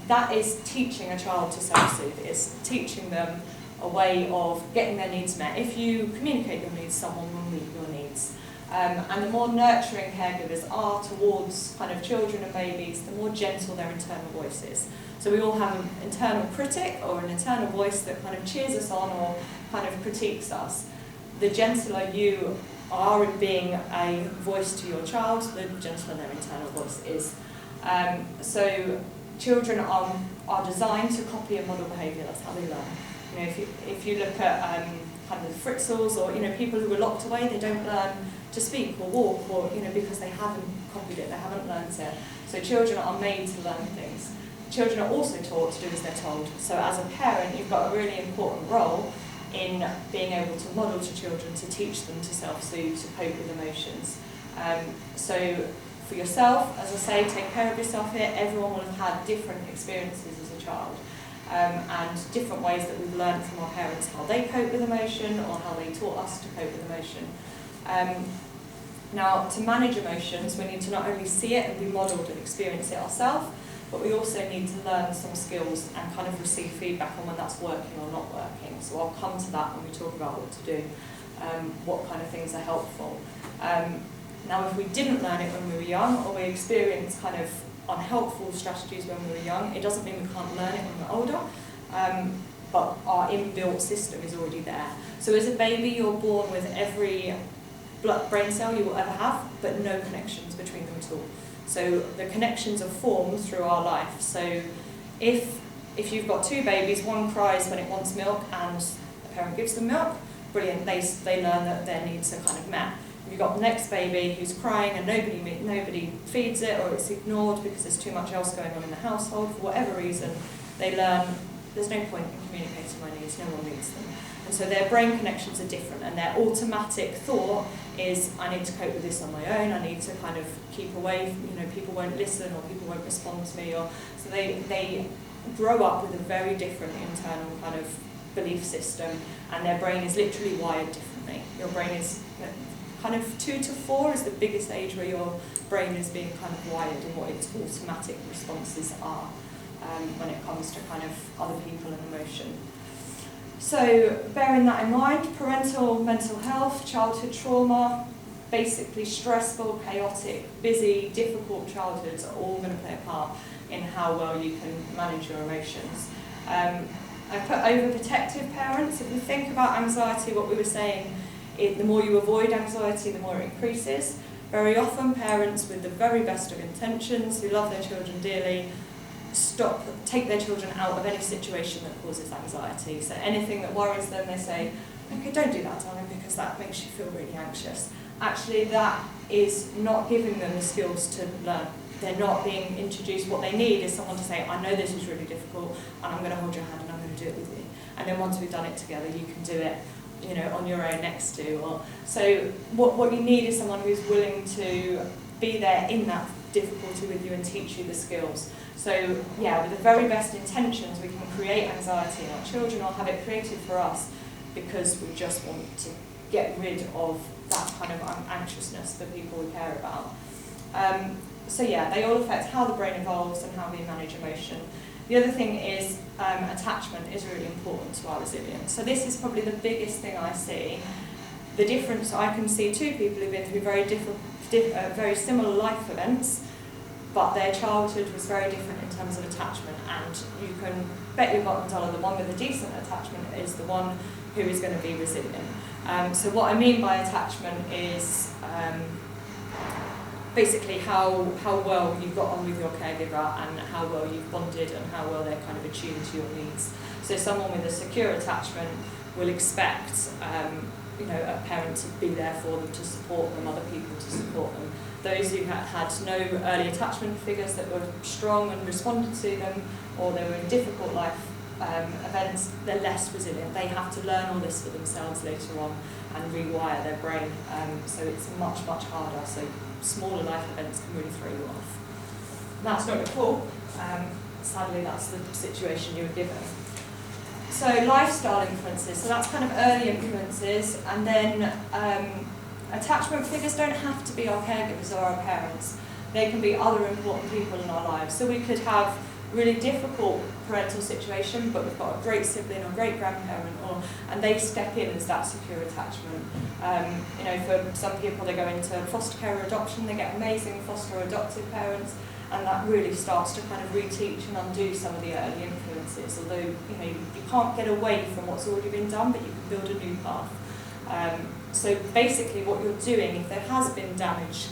that is teaching a child to self-soothe. It's teaching them a way of getting their needs met. If you communicate your needs, someone will meet your needs. And the more nurturing caregivers are towards kind of children and babies, the more gentle their internal voice is. So we all have an internal critic or an internal voice that kind of cheers us on or kind of critiques us. The gentler you are in being a voice to your child, the gentler their internal voice is. So children are designed to copy and model behaviour. That's how they learn. If you look at kind of the Fritzels or people who are locked away, they don't learn to speak or walk or because they haven't copied it, they haven't learned it. So children are made to learn things. Children are also taught to do as they're told. So as a parent, you've got a really important role in being able to model to children, to teach them to self-soothe, to cope with emotions. So for yourself, as I say, take care of yourself here. Everyone will have had different experiences as a child. And different ways that we've learned from our parents how they cope with emotion or how they taught us to cope with emotion. Now, to manage emotions, we need to not only see it and be modelled and experience it ourselves, but we also need to learn some skills and kind of receive feedback on when that's working or not working. So I'll come to that when we talk about what to do, what kind of things are helpful. Now, if we didn't learn it when we were young, or we experienced kind of unhelpful strategies when we were young, it doesn't mean we can't learn it when we're older, but our inbuilt system is already there. So as a baby, you're born with every brain cell you will ever have, but no connections between them at all. So the connections are formed through our life. So if you've got two babies, one cries when it wants milk and the parent gives them milk, brilliant, they learn that their needs are kind of met. If you've got the next baby who's crying and nobody feeds it, or it's ignored because there's too much else going on in the household, for whatever reason, they learn there's no point in communicating my needs, no one needs them. And so their brain connections are different, and their automatic thought is, I need to cope with this on my own, I need to kind of keep away, people won't listen or people won't respond to me. So they grow up with a very different internal kind of belief system, and their brain is literally wired differently. Your brain is kind of 2 to 4 is the biggest age where your brain is being kind of wired and what its automatic responses are when it comes to kind of other people and emotion. So bearing that in mind, parental mental health, childhood trauma, basically stressful, chaotic, busy, difficult childhoods are all going to play a part in how well you can manage your emotions. I put overprotective parents. If we think about anxiety, what we were saying, the more you avoid anxiety, the more it increases. Very often parents with the very best of intentions, who love their children dearly, take their children out of any situation that causes anxiety. So anything that worries them, they say, okay, don't do that, darling, because that makes you feel really anxious. Actually, that is not giving them the skills to learn. They're not being introduced. What they need is someone to say, I know this is really difficult, and I'm going to hold your hand and I'm going to do it with you. And then once we've done it together, you can do it, on your own next to. So what you need is someone who's willing to be there in that difficulty with you and teach you the skills. So yeah, with the very best intentions, we can create anxiety in our children or have it created for us because we just want to get rid of that kind of anxiousness that people we care about. So yeah, they all affect how the brain evolves and how we manage emotion. The other thing is attachment is really important to our resilience. So this is probably the biggest thing I see. The difference, I can see two people who've been through very very similar life events, but their childhood was very different in terms of attachment, and you can bet your bottom dollar the one with a decent attachment is the one who is going to be resilient. So what I mean by attachment is basically how well you've got on with your caregiver and how well you've bonded and how well they're kind of attuned to your needs. So someone with a secure attachment will expect a parent to be there for them, to support them, other people to support them. Those who had no early attachment figures that were strong and responded to them, or they were in difficult life events, they're less resilient. They have to learn all this for themselves later on and rewire their brain. So it's much, much harder. So smaller life events can really throw you off. That's not your fault. Sadly, that's the situation you were given. So lifestyle influences, so that's kind of early influences, and then attachment figures don't have to be our caregivers or our parents. They can be other important people in our lives. So we could have really difficult parental situation, but we've got a great sibling or great grandparent, and they step in as that secure attachment. For some people, they go into foster care or adoption, they get amazing foster or adoptive parents, and that really starts to kind of reteach and undo some of the early influences. Although you can't get away from what's already been done, but you can build a new path. So basically, what you're doing, if there has been damage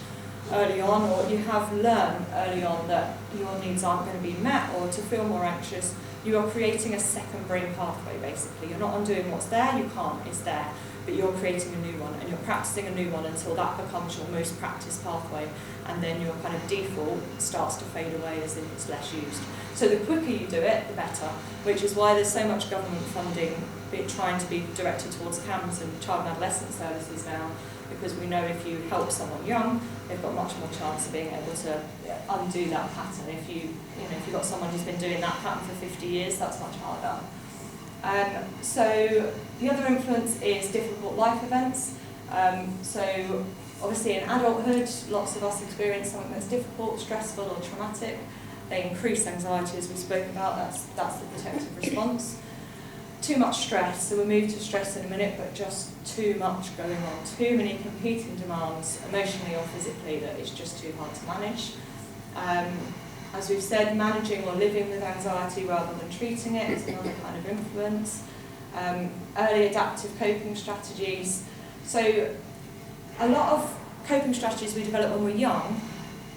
early on, or you have learned early on that your needs aren't going to be met, or to feel more anxious, you are creating a second brain pathway. Basically, you're not undoing what's there. You can't. It's there. But you're creating a new one, and you're practicing a new one until that becomes your most practiced pathway, and then your kind of default starts to fade away as if it's less used. So the quicker you do it, the better, which is why there's so much government funding trying to be directed towards CAMHS and child and adolescent services now, because we know if you help someone young, they've got much more chance of being able to undo that pattern. If you've got someone who's been doing that pattern for 50 years, that's much harder. So the other influence is difficult life events. So obviously in adulthood, lots of us experience something that's difficult, stressful or traumatic. They increase anxiety, as we spoke about. That's the protective response. Too much stress, so we'll move to stress in a minute, but just too much going on. Too many competing demands, emotionally or physically, that it's just too hard to manage. As we've said, managing or living with anxiety rather than treating it is another kind of influence. Early adaptive coping strategies. So a lot of coping strategies we develop when we're young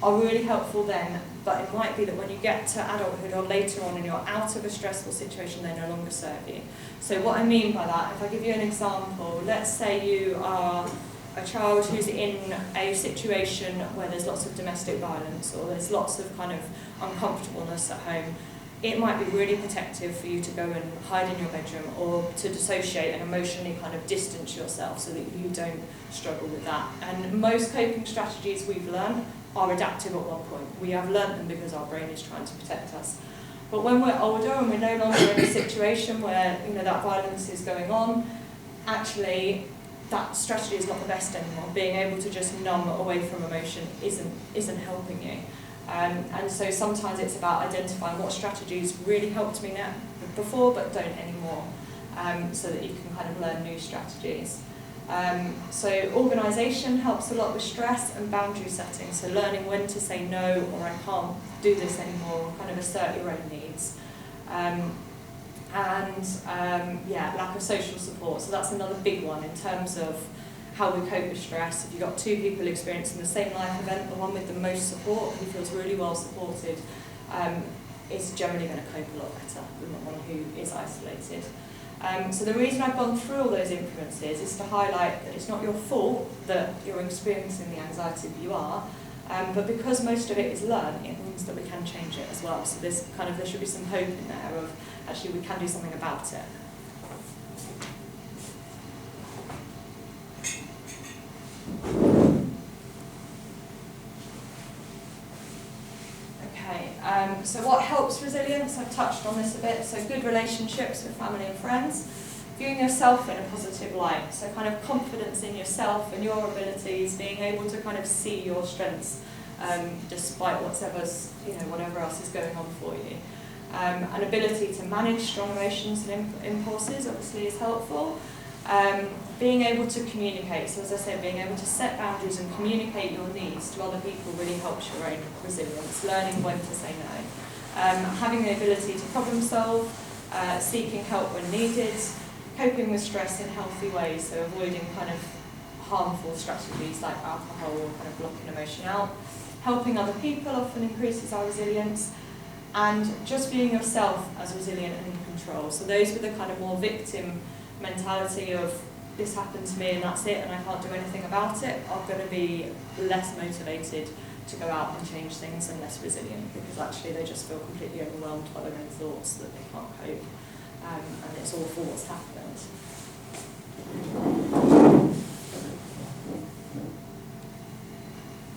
are really helpful then, but it might be that when you get to adulthood or later on and you're out of a stressful situation, they no longer serve you. So what I mean by that, if I give you an example, let's say you are a child who's in a situation where there's lots of domestic violence or there's lots of kind of uncomfortableness at home. It might be really protective for you to go and hide in your bedroom or to dissociate and emotionally kind of distance yourself so that you don't struggle with that. And most coping strategies we've learned are adaptive at one point. We have learned them because our brain is trying to protect us. But when we're older and we're no longer in a situation where that violence is going on, actually that strategy is not the best anymore. Being able to just numb away from emotion isn't helping you. And so sometimes it's about identifying what strategies really helped me before but don't anymore, so that you can kind of learn new strategies. So organisation helps a lot with stress and boundary setting, so learning when to say no or I can't do this anymore, or kind of assert your own needs. Lack of social support, so that's another big one in terms of how we cope with stress. If you've got two people experiencing the same life event, the one with the most support, who feels really well supported, is generally going to cope a lot better than the one who is isolated. So the reason I've gone through all those influences is to highlight that it's not your fault that you're experiencing the anxiety that you are, but because most of it is learned, it means that we can change it as well. So there should be some hope in there of actually we can do something about it. So what helps resilience? I've touched on this a bit. So good relationships with family and friends, viewing yourself in a positive light. So kind of confidence in yourself and your abilities, being able to kind of see your strengths despite whatever else is going on for you. An ability to manage strong emotions and impulses obviously is helpful. Being able to communicate, so as I said, being able to set boundaries and communicate your needs to other people really helps your own resilience, learning when to say no. Having the ability to problem solve, seeking help when needed, coping with stress in healthy ways, so avoiding kind of harmful strategies like alcohol or kind of blocking emotion out. Helping other people often increases our resilience, and just being yourself as resilient and in control. So those with the kind of more victim mentality of this happened to me and that's it and I can't do anything about it are going to be less motivated to go out and change things and less resilient, because actually they just feel completely overwhelmed by their own thoughts that they can't cope, and it's awful what's happened.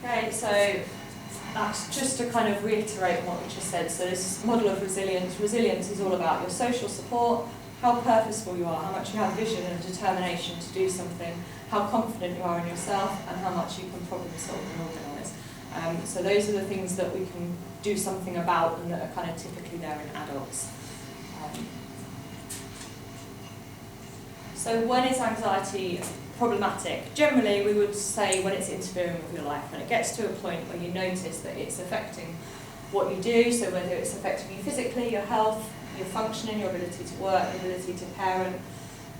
Okay, so that's just to kind of reiterate what we just said. So this model of resilience is all about your social support, how purposeful you are, how much you have vision and determination to do something, how confident you are in yourself, and how much you can problem solve and organise. So those are the things that we can do something about and that are kind of typically there in adults. So when is anxiety problematic? Generally, we would say when it's interfering with your life, when it gets to a point where you notice that it's affecting what you do, so whether it's affecting you physically, your health, your functioning, your ability to work, your ability to parent,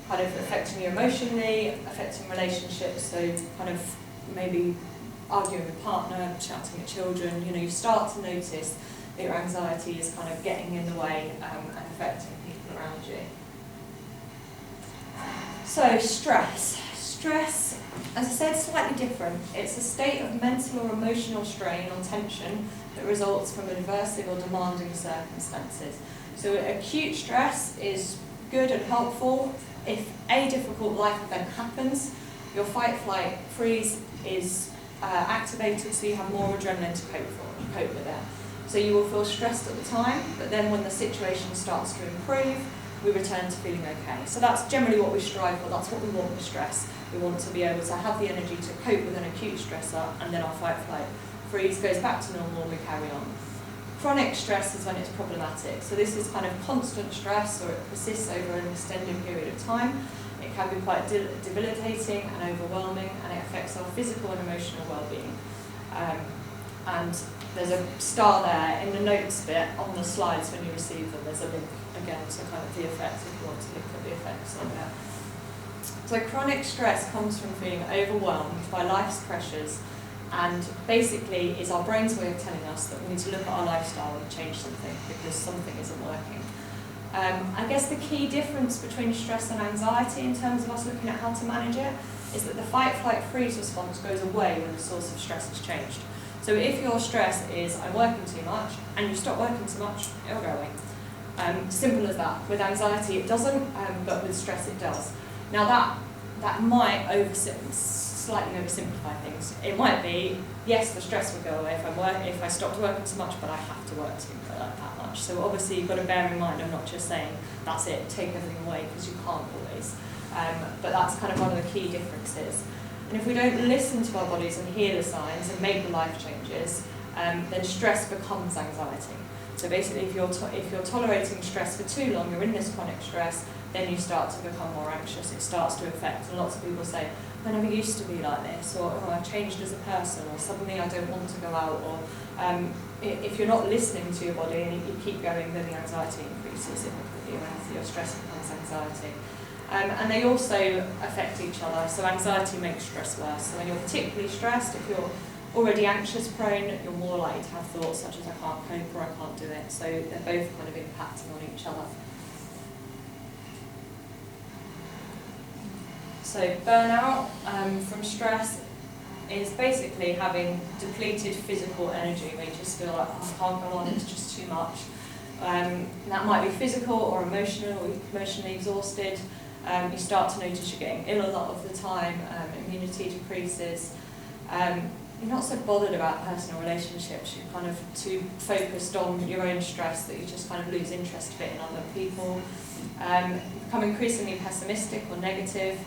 kind of affecting you emotionally, affecting relationships, so kind of maybe arguing with a partner, shouting at children, you start to notice that your anxiety is kind of getting in the way and affecting people around you. So stress. Stress, as I said, slightly different. It's a state of mental or emotional strain or tension that results from adversive or demanding circumstances. So acute stress is good and helpful. If a difficult life event happens, your fight, flight, freeze is activated, so you have more adrenaline to cope with it. So you will feel stressed at the time, but then when the situation starts to improve, we return to feeling okay. So that's generally what we strive for, that's what we want with stress. We want to be able to have the energy to cope with an acute stressor, and then our fight, flight, freeze goes back to normal and we carry on. Chronic stress is when it's problematic. So this is kind of constant stress, or it persists over an extended period of time. It can be quite debilitating and overwhelming, and it affects our physical and emotional well-being. And there's a star there in the notes bit on the slides when you receive them. There's a link again to kind of the effects if you want to look at the effects on there. So chronic stress comes from feeling overwhelmed by life's pressures, and basically is our brain's way of telling us that we need to look at our lifestyle and change something because something isn't working. I guess the key difference between stress and anxiety in terms of us looking at how to manage it is that the fight, flight, freeze response goes away when the source of stress has changed. So if your stress is, I'm working too much, and you stop working too much, it'll go away. Simple as that. With anxiety it doesn't, but with stress it does. Now that might slightly oversimplify things. It might be, yes, the stress would go away if I stopped working so much, but I have to work that much. So obviously you've got to bear in mind, I'm not just saying that's it, take everything away, because you can't always. But that's kind of one of the key differences. And if we don't listen to our bodies and hear the signs and make the life changes, then stress becomes anxiety. So basically, if you're tolerating stress for too long, you're in this chronic stress, then you start to become more anxious. It starts to affect, and lots of people say, I never used to be like this, or I've changed as a person, or suddenly I don't want to go out, or if you're not listening to your body and you keep going, then the anxiety increases. Your stress becomes anxiety. And they also affect each other, so anxiety makes stress worse. So when you're particularly stressed, if you're already anxious prone, you're more likely to have thoughts such as I can't cope or I can't do it. So they're both kind of impacting on each other. So burnout from stress is basically having depleted physical energy where you just feel like, oh, I can't go on, it's just too much. That might be physical or emotionally exhausted. You start to notice you're getting ill a lot of the time, immunity decreases. You're not so bothered about personal relationships, you're kind of too focused on your own stress that you just kind of lose interest a bit in other people. Become increasingly pessimistic or negative,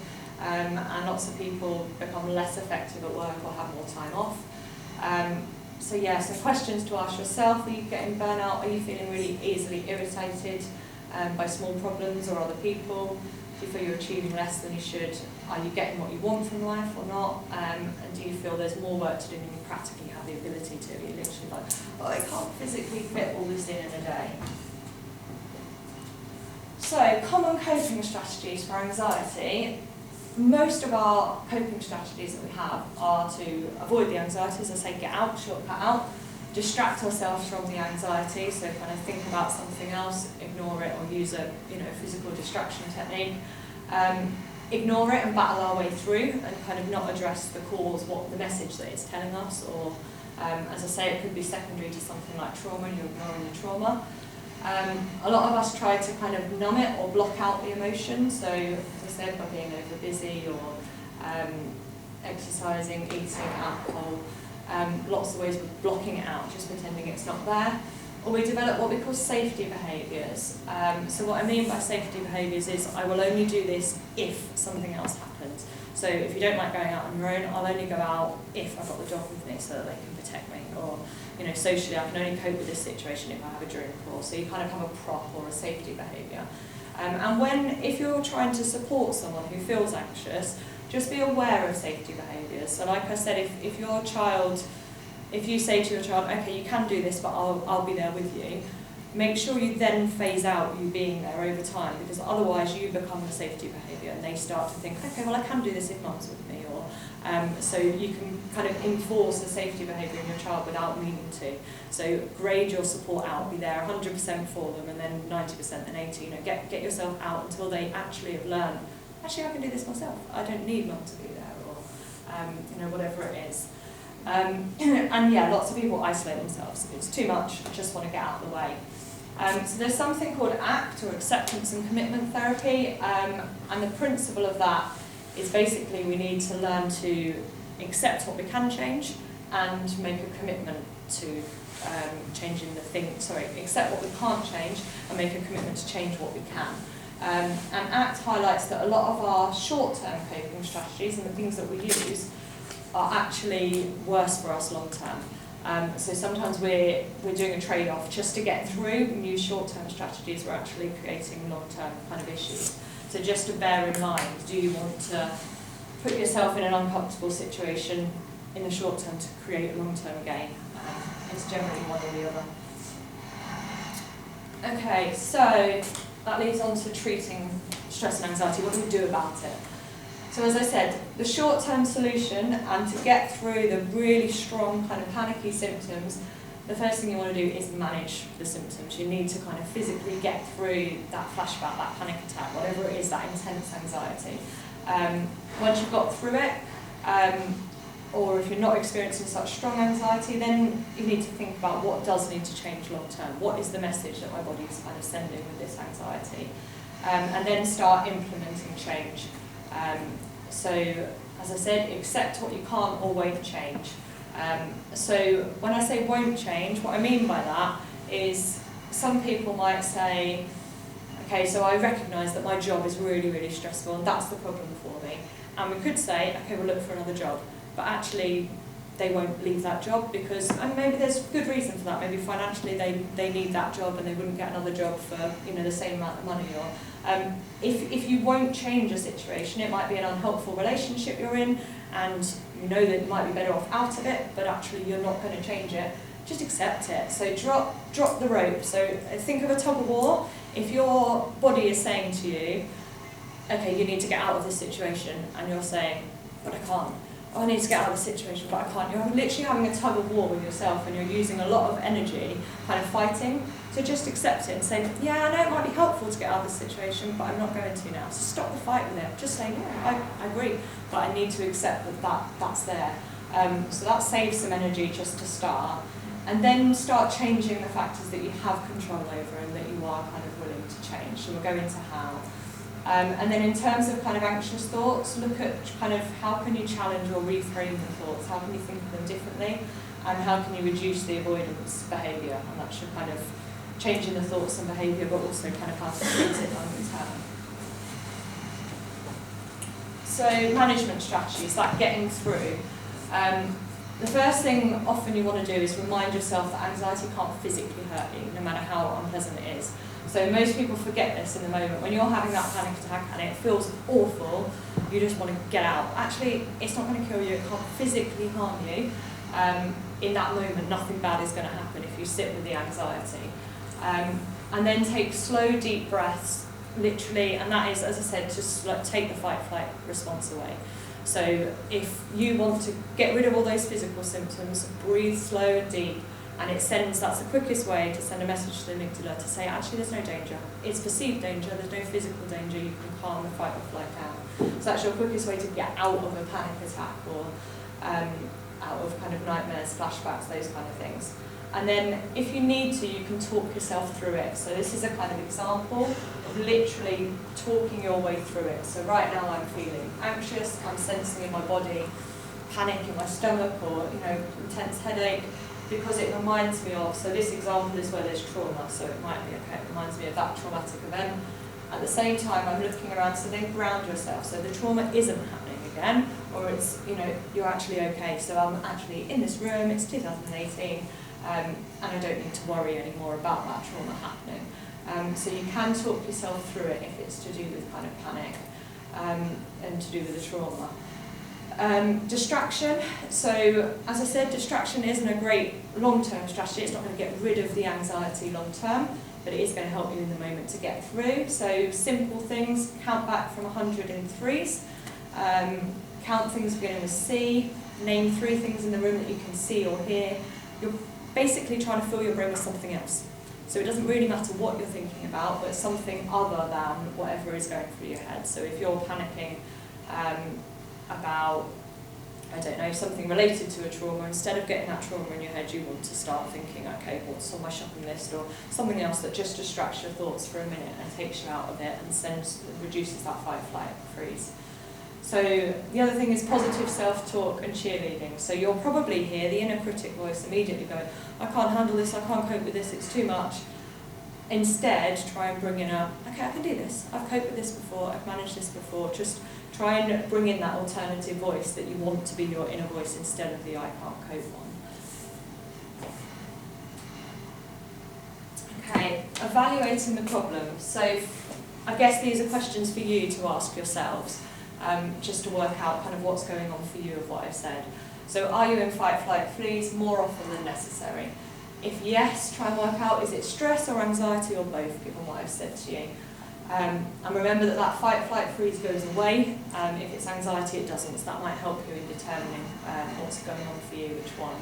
and lots of people become less effective at work or have more time off. So questions to ask yourself: are you getting burnout? Are you feeling really easily irritated by small problems or other people? Do you feel you're achieving less than you should? Are you getting what you want from life or not? And do you feel there's more work to do than you practically have the ability to? You're literally like, oh, I can't physically fit all this in a day. So, common coping strategies for anxiety. Most of our coping strategies that we have are to avoid the anxiety, as I say, get out, shortcut out, distract ourselves from the anxiety, so kind of think about something else, ignore it, or use a physical distraction technique. Ignore it and battle our way through and kind of not address the cause, what the message that it's telling us, or as I say, it could be secondary to something like trauma and you're ignoring the trauma. A lot of us try to kind of numb it or block out the emotion, so as I said, by being over busy or exercising, eating, alcohol, lots of ways of blocking it out, just pretending it's not there. Or we develop what we call safety behaviours. So what I mean by safety behaviours is I will only do this if something else happens. So if you don't like going out on your own, I'll only go out if I've got the dog with me so that they can protect me. Or socially, I can only cope with this situation if I have a drink. Or so you kind of have a prop or a safety behaviour. And if you're trying to support someone who feels anxious, just be aware of safety behaviours. So like I said, if you say to your child, okay, you can do this, but I'll be there with you, make sure you then phase out you being there over time, because otherwise you become the safety behaviour and they start to think, okay, well I can do this if mum's with me, or so you can kind of enforce the safety behaviour in your child without meaning to. So grade your support out, be there 100% for them, and then 90%, then 80%. Get yourself out until they actually have learned, actually I can do this myself, I don't need mum to be there, or whatever it is. And yeah, lots of people isolate themselves. If it's too much, just want to get out of the way. So there's something called ACT, or acceptance and commitment therapy, and the principle of that is basically we need to learn to accept what we can change and make a commitment to accept what we can't change and make a commitment to change what we can. And ACT highlights that a lot of our short-term coping strategies and the things that we use are actually worse for us long term. So sometimes we're doing a trade-off just to get through and use short-term strategies, we're actually creating long-term kind of issues. So just to bear in mind, do you want to put yourself in an uncomfortable situation in the short term to create a long-term gain? It's generally one or the other. Okay, so that leads on to treating stress and anxiety. What do we do about it? So as I said, the short-term solution, and to get through the really strong kind of panicky symptoms, the first thing you want to do is manage the symptoms. You need to kind of physically get through that flashback, that panic attack, whatever it is, that intense anxiety. Once you've got through it, or if you're not experiencing such strong anxiety, then you need to think about what does need to change long term. What is the message that my body is kind of sending with this anxiety? And then start implementing change. So, as I said, accept what you can't or won't change. So when I say won't change, what I mean by that is some people might say, okay, so I recognise that my job is really, really stressful and that's the problem for me. And we could say, okay, we'll look for another job. But actually, they won't leave that job because, and maybe there's good reason for that. Maybe financially they need that job and they wouldn't get another job for the same amount of money. Or if you won't change a situation, it might be an unhelpful relationship you're in, and you know that you might be better off out of it, but actually you're not going to change it. Just accept it. So drop the rope. So think of a tug of war. If your body is saying to you, okay, you need to get out of this situation, and you're saying, but I can't. Oh, I need to get out of this situation, but I can't. You're literally having a tug of war with yourself, and you're using a lot of energy kind of fighting. So just accept it and say, yeah, I know it might be helpful to get out of this situation, but I'm not going to now. So stop the fight with it. Just say, yeah, I agree, but I need to accept that's there. So that saves some energy just to start. And then start changing the factors that you have control over and that you are kind of willing to change. So we'll go into how. And then in terms of kind of anxious thoughts, look at kind of how can you challenge or reframe the thoughts, how can you think of them differently, and how can you reduce the avoidance behaviour, and that's your kind of changing the thoughts and behaviour, but also kind of how to treat it longer term. So management strategies, like getting through. The first thing often you want to do is remind yourself that anxiety can't physically hurt you, no matter how unpleasant it is. So most people forget this in the moment. When you're having that panic attack and it feels awful, you just want to get out. Actually, it's not going to kill you, it can't physically harm you. In that moment, nothing bad is going to happen if you sit with the anxiety. And then take slow, deep breaths, literally, and that is, as I said, just like take the fight-flight response away. So if you want to get rid of all those physical symptoms, breathe slow and deep, and that's the quickest way to send a message to the amygdala to say, actually, there's no danger. It's perceived danger, there's no physical danger, you can calm the fight or flight down. So that's your quickest way to get out of a panic attack or out of kind of nightmares, flashbacks, those kind of things. And then if you need to, you can talk yourself through it. So this is a kind of example of literally talking your way through it. So right now I'm feeling anxious, I'm sensing in my body panic in my stomach or intense headache, because it reminds me of, so this example is where there's trauma, so it might be, okay, it reminds me of that traumatic event. At the same time, I'm looking around, so then ground yourself, so the trauma isn't happening again, or it's, you're actually okay. So I'm actually in this room, it's 2018, and I don't need to worry anymore about that trauma happening. So you can talk yourself through it if it's to do with kind of panic and to do with the trauma. Distraction. So as I said, distraction isn't a great long-term strategy. It's not going to get rid of the anxiety long-term, but it is going to help you in the moment to get through. So simple things, count back from 100 in threes, count things beginning with C, name 3 things in the room that you can see or hear. You're basically trying to fill your brain with something else. So it doesn't really matter what you're thinking about, but something other than whatever is going through your head. So if you're panicking about, I don't know, something related to a trauma, instead of getting that trauma in your head, you want to start thinking, okay, what's on my shopping list, or something else that just distracts your thoughts for a minute and takes you out of it and reduces that fight, flight, freeze. So the other thing is positive self-talk and cheerleading. So you'll probably hear the inner critic voice immediately going, I can't handle this, I can't cope with this, it's too much. Instead, try and bring in okay, I can do this, I've coped with this before, I've managed this before. Just try and bring in that alternative voice that you want to be your inner voice instead of the I can't cope one. Okay, evaluating the problem. So I guess these are questions for you to ask yourselves, just to work out kind of what's going on for you of what I've said. So are you in fight, flight, freeze more often than necessary? If yes, try and work out, is it stress or anxiety or both, given what I've said to you. And remember that fight, flight, freeze goes away. If it's anxiety, it doesn't. So that might help you in determining what's going on for you, which one.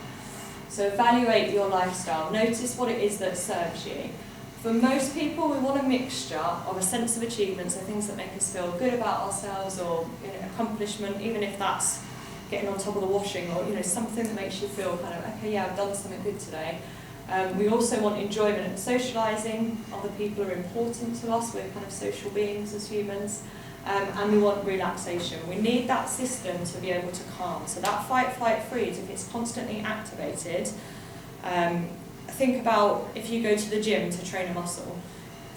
So evaluate your lifestyle. Notice what it is that serves you. For most people, we want a mixture of a sense of achievement, so things that make us feel good about ourselves, or accomplishment, even if that's getting on top of the washing, or something that makes you feel kind of, okay, yeah, I've done something good today. We also want enjoyment and socialising. Other people are important to us. We're kind of social beings as humans. And we want relaxation. We need that system to be able to calm. So that fight, flight, freeze, if it's constantly activated, think about if you go to the gym to train a muscle.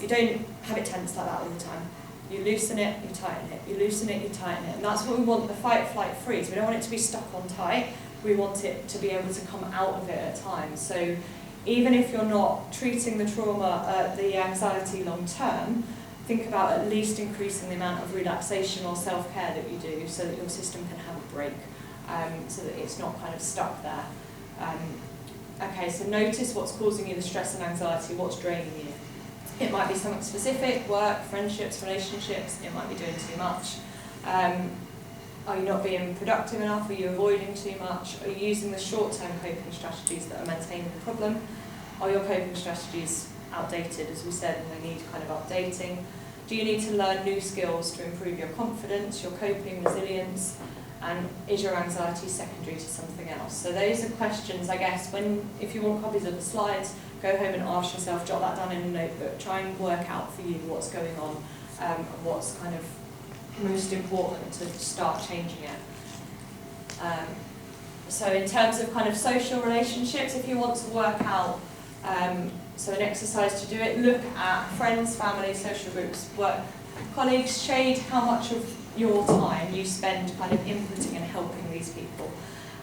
You don't have it tense like that all the time. You loosen it, you tighten it. You loosen it, you tighten it. And that's what we want, the fight, flight, freeze. We don't want it to be stuck on tight. We want it to be able to come out of it at times. So even if you're not treating the trauma, the anxiety long term, think about at least increasing the amount of relaxation or self-care that you do so that your system can have a break, so that it's not kind of stuck there. Okay, so notice what's causing you the stress and anxiety, what's draining you. It might be something specific, work, friendships, relationships, it might be doing too much. Are you not being productive enough? Are you avoiding too much? Are you using the short-term coping strategies that are maintaining the problem? Are your coping strategies outdated, as we said, and they need kind of updating? Do you need to learn new skills to improve your confidence, your coping resilience? And is your anxiety secondary to something else? So those are questions, I guess, if you want copies of the slides, go home and ask yourself, jot that down in a notebook, try and work out for you what's going on, and what's kind of most important to start changing it. So in terms of kind of social relationships, if you want to work out, so an exercise to do it, look at friends, family, social groups, work, colleagues, shade how much of your time you spend kind of inputting and helping these people.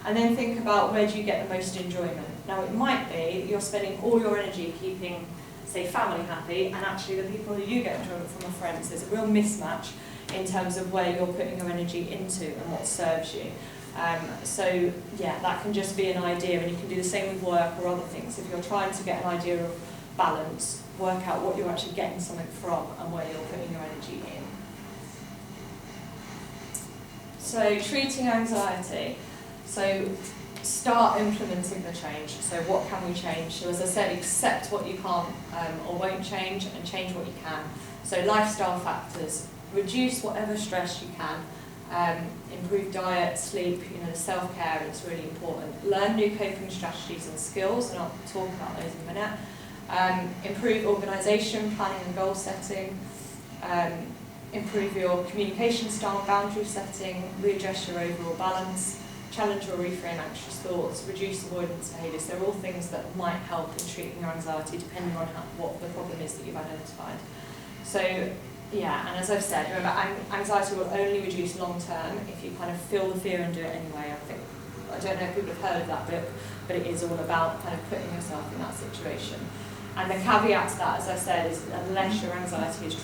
And then think about where do you get the most enjoyment. Now it might be you're spending all your energy keeping say family happy, and actually the people who you get enjoyment from are friends. There's a real mismatch in terms of where you're putting your energy into and what serves you. So yeah, that can just be an idea, and you can do the same with work or other things. If you're trying to get an idea of balance, work out what you're actually getting something from and where you're putting your energy in. So treating anxiety. So start implementing the change. So what can we change? So as I said, accept what you can't or won't change, and change what you can. So lifestyle factors, reduce whatever stress you can. Improve diet, sleep, self-care is really important. Learn new coping strategies and skills, and I'll talk about those in a minute. Improve organisation, planning and goal setting. Improve your communication style, boundary setting, readjust your overall balance, challenge or reframe anxious thoughts, reduce avoidance behaviours. They're all things that might help in treating your anxiety depending on what the problem is that you've identified. So yeah, and as I've said, remember, anxiety will only reduce long term if you kind of feel the fear and do it anyway. I don't know if people have heard of that book, but it is all about kind of putting yourself in that situation. And the caveat to that, as I said, is unless your anxiety is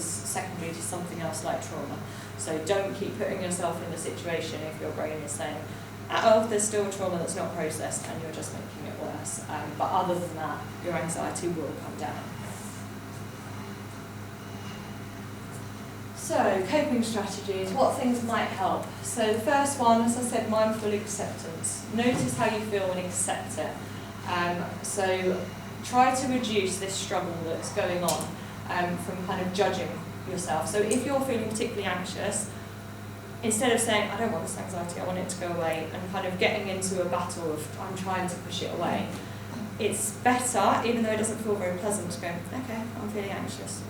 secondary to something else like trauma. So don't keep putting yourself in the situation if your brain is saying, oh, there's still a trauma that's not processed and you're just making it worse. But other than that, your anxiety will come down. So, coping strategies, what things might help? So the first one, as I said, mindful acceptance. Notice how you feel and accept it. So try to reduce this struggle that's going on from kind of judging yourself. So if you're feeling particularly anxious, instead of saying, I don't want this anxiety, I want it to go away, and kind of getting into a battle of, I'm trying to push it away, it's better, even though it doesn't feel very pleasant, to go, okay, I'm feeling anxious,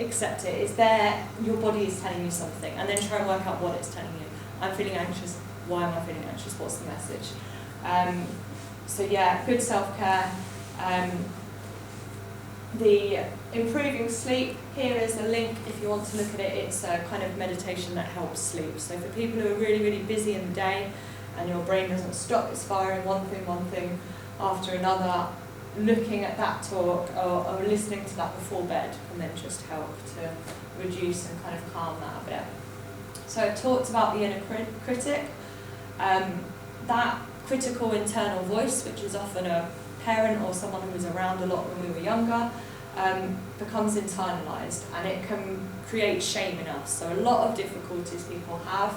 accept it. It's there, your body is telling you something, and then try and work out what it's telling you. I'm feeling anxious, why am I feeling anxious, what's the message? So yeah, good self-care. The improving sleep, here is a link if you want to look at it. It's a kind of meditation that helps sleep. So for people who are really, really busy in the day and your brain doesn't stop, it's firing one thing after another, looking at that talk or listening to that before bed can then just help to reduce and kind of calm that a bit. So I talked about the inner critic. That critical internal voice, which is often a parent or someone who was around a lot when we were younger, becomes internalised, and it can create shame in us. So a lot of difficulties people have,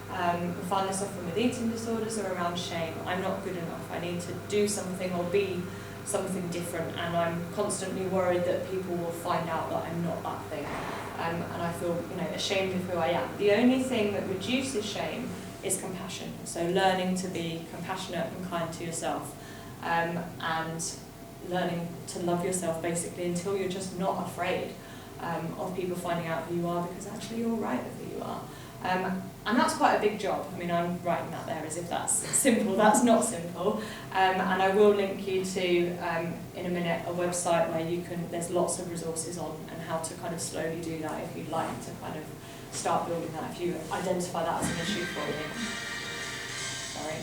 we find this often with eating disorders, are around shame. I'm not good enough, I need to do something or be something different, and I'm constantly worried that people will find out that I'm not that thing, and I feel ashamed of who I am. The only thing that reduces shame is compassion, so learning to be compassionate and kind to yourself. And learning to love yourself basically until you're just not afraid of people finding out who you are, because actually you're all right with who you are. And that's quite a big job. I mean, I'm writing that there as if that's simple. That's not simple. And I will link you to, in a minute, a website where there's lots of resources on and how to kind of slowly do that if you'd like to kind of start building that, if you identify that as an issue for you. Sorry.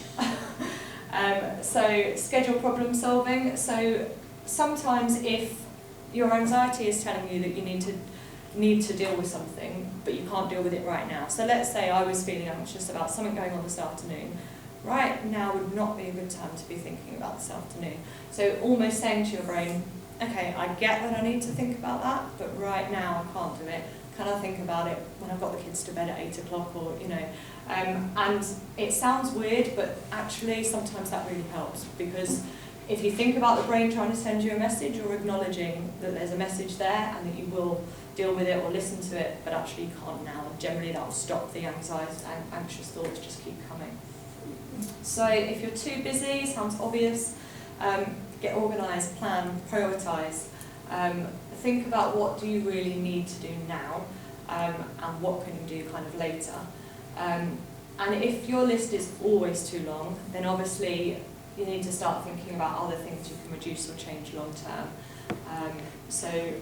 So schedule problem solving. So sometimes if your anxiety is telling you that you need to deal with something, but you can't deal with it right now. So let's say I was feeling anxious about something going on this afternoon. Right now would not be a good time to be thinking about this afternoon. So almost saying to your brain, okay, I get that I need to think about that, but right now I can't do it. Can I think about it when I've got the kids to bed at 8 o'clock or, and it sounds weird, but actually sometimes that really helps, because if you think about the brain trying to send you a message, you're acknowledging that there's a message there and that you will deal with it or listen to it, but actually you can't now. And generally that will stop the anxiety and anxious thoughts just keep coming. So if you're too busy, sounds obvious, get organised, plan, prioritise. Think about what do you really need to do now, and what can you do kind of later. And if your list is always too long, then obviously you need to start thinking about other things you can reduce or change long term.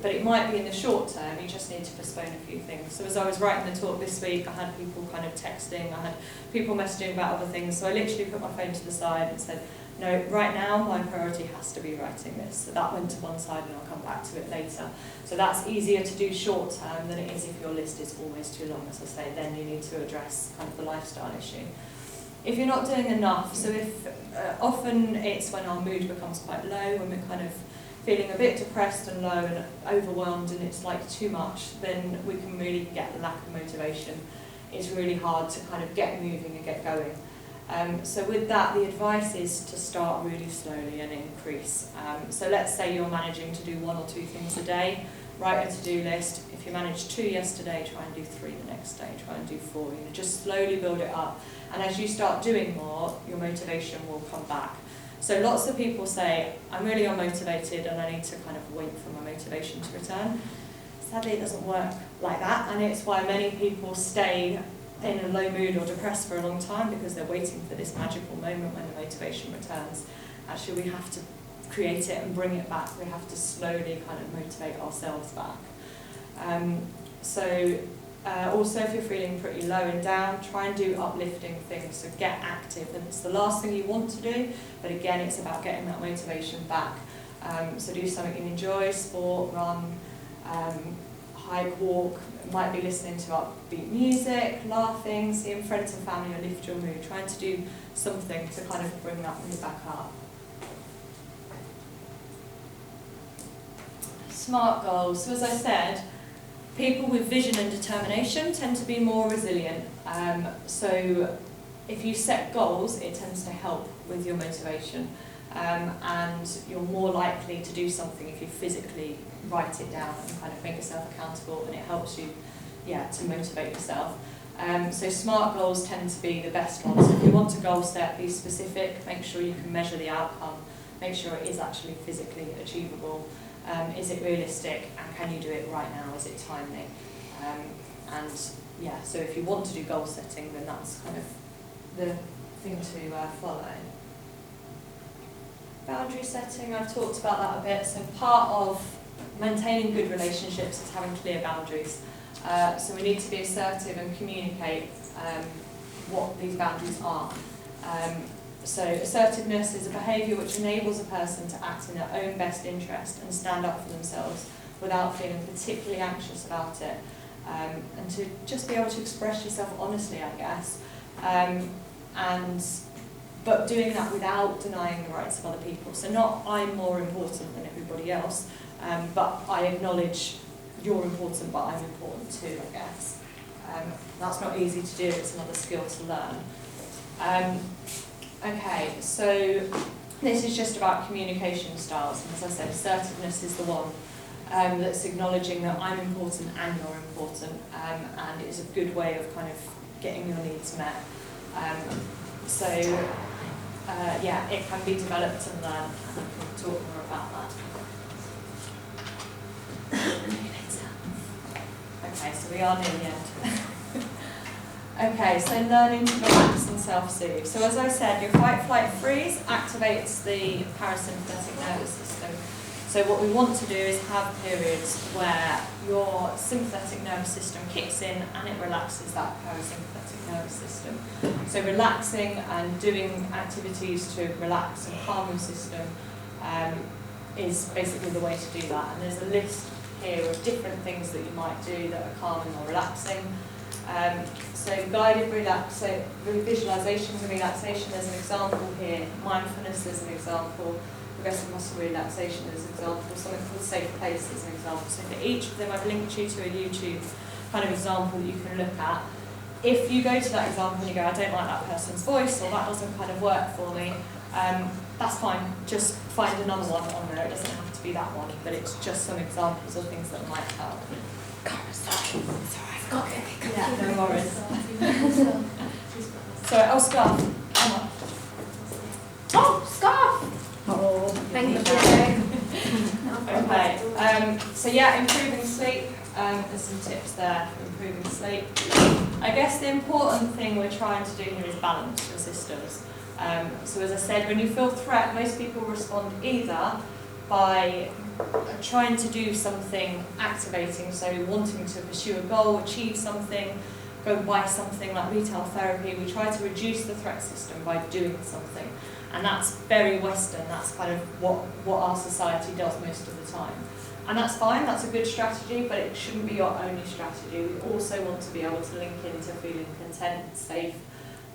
But it might be in the short term, you just need to postpone a few things. So as I was writing the talk this week, I had people kind of texting, I had people messaging about other things, so I literally put my phone to the side and said, no, right now my priority has to be writing this. So that went to one side and I'll come back to it later. So that's easier to do short term than it is if your list is always too long, as I say, then you need to address kind of the lifestyle issue. If you're not doing enough, so if often it's when our mood becomes quite low, when we're kind of feeling a bit depressed and low and overwhelmed and it's like too much, then we can really get a lack of motivation. It's really hard to kind of get moving and get going. So with that, the advice is to start really slowly and increase. So let's say you're managing to do 1 or 2 things a day, write a to-do list. If you managed 2 yesterday, try and do 3 the next day, try and do 4. You know, just slowly build it up. And as you start doing more, your motivation will come back. So lots of people say, I'm really unmotivated and I need to kind of wait for my motivation to return. Sadly, it doesn't work like that, and it's why many people stay in a low mood or depressed for a long time, because they're waiting for this magical moment when the motivation returns. Actually, we have to create it and bring it back. We have to slowly kind of motivate ourselves back. Also, if you're feeling pretty low and down, try and do uplifting things, so get active. And it's the last thing you want to do, but again, it's about getting that motivation back. So do something you enjoy, sport, run, hike, walk. It might be listening to upbeat music, laughing, seeing friends and family, or lift your mood. Trying to do something to kind of bring that mood back up. SMART goals. So as I said, people with vision and determination tend to be more resilient. So if you set goals, it tends to help with your motivation. And you're more likely to do something if you physically write it down and kind of make yourself accountable, and it helps you, to motivate yourself. So SMART goals tend to be the best ones. So if you want a goal set, be specific, make sure you can measure the outcome, make sure it is actually physically achievable. Is it realistic, and can you do it right now? Is it timely? So if you want to do goal setting, then that's kind of the thing to follow. Boundary setting, I've talked about that a bit. So part of maintaining good relationships is having clear boundaries. So we need to be assertive and communicate what these boundaries are. So assertiveness is a behaviour which enables a person to act in their own best interest and stand up for themselves without feeling particularly anxious about it, and to just be able to express yourself honestly, I guess, but doing that without denying the rights of other people. So not I'm more important than everybody else, but I acknowledge you're important, but I'm important too, I guess. That's not easy to do, it's another skill to learn. Okay, so this is just about communication styles, and as I said, assertiveness is the one that's acknowledging that I'm important and you're important, and it's a good way of kind of getting your needs met. It can be developed and learned, and I can talk more about that. Okay, so we are near the end. Okay, so learning to relax and self-soothe. So as I said, your fight, flight, freeze activates the parasympathetic nervous system. So what we want to do is have periods where your sympathetic nervous system kicks in and it relaxes that parasympathetic nervous system. So relaxing and doing activities to relax and calm your system is basically the way to do that. And there's a list here of different things that you might do that are calming or relaxing. So guided visualization and relaxation, there's an example here. Mindfulness, there's an example. Progressive muscle relaxation, there's an example. Something called safe place is an example. So for each of them, I've linked you to a YouTube kind of example you can look at. If you go to that example and you go, I don't like that person's voice, or that doesn't kind of work for me, that's fine. Just find another one on there. It doesn't have to be that one, but it's just some examples of things that might help. Sorry, I've got it. Yeah, no worries. So, scarf. Oh, scarf! Oh, Thank you. Okay. Improving sleep. There's some tips there for improving sleep. I guess the important thing we're trying to do here is balance your systems. So as I said, when you feel threat, most people respond either by trying to do something activating, so wanting to pursue a goal, achieve something, go and buy something like retail therapy. We try to reduce the threat system by doing something. And that's very Western, that's kind of what our society does most of the time. And that's fine, that's a good strategy, but it shouldn't be your only strategy. We also want to be able to link into feeling content, safe,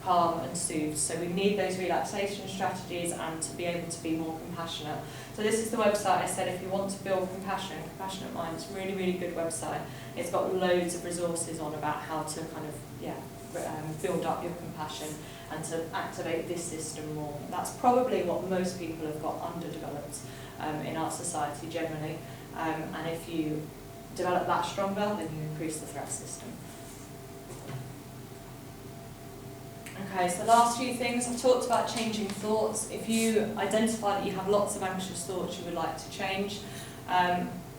calm and soothed. So we need those relaxation strategies and to be able to be more compassionate. So this is the website I said, if you want to build compassion, Compassionate Mind, it's a really, really good website. It's got loads of resources on about how to kind of, build up your compassion and to activate this system more. That's probably what most people have got underdeveloped in our society generally. And if you develop that stronger, then you increase the threat system. Okay, so the last few things, I've talked about changing thoughts. If you identify that you have lots of anxious thoughts you would like to change,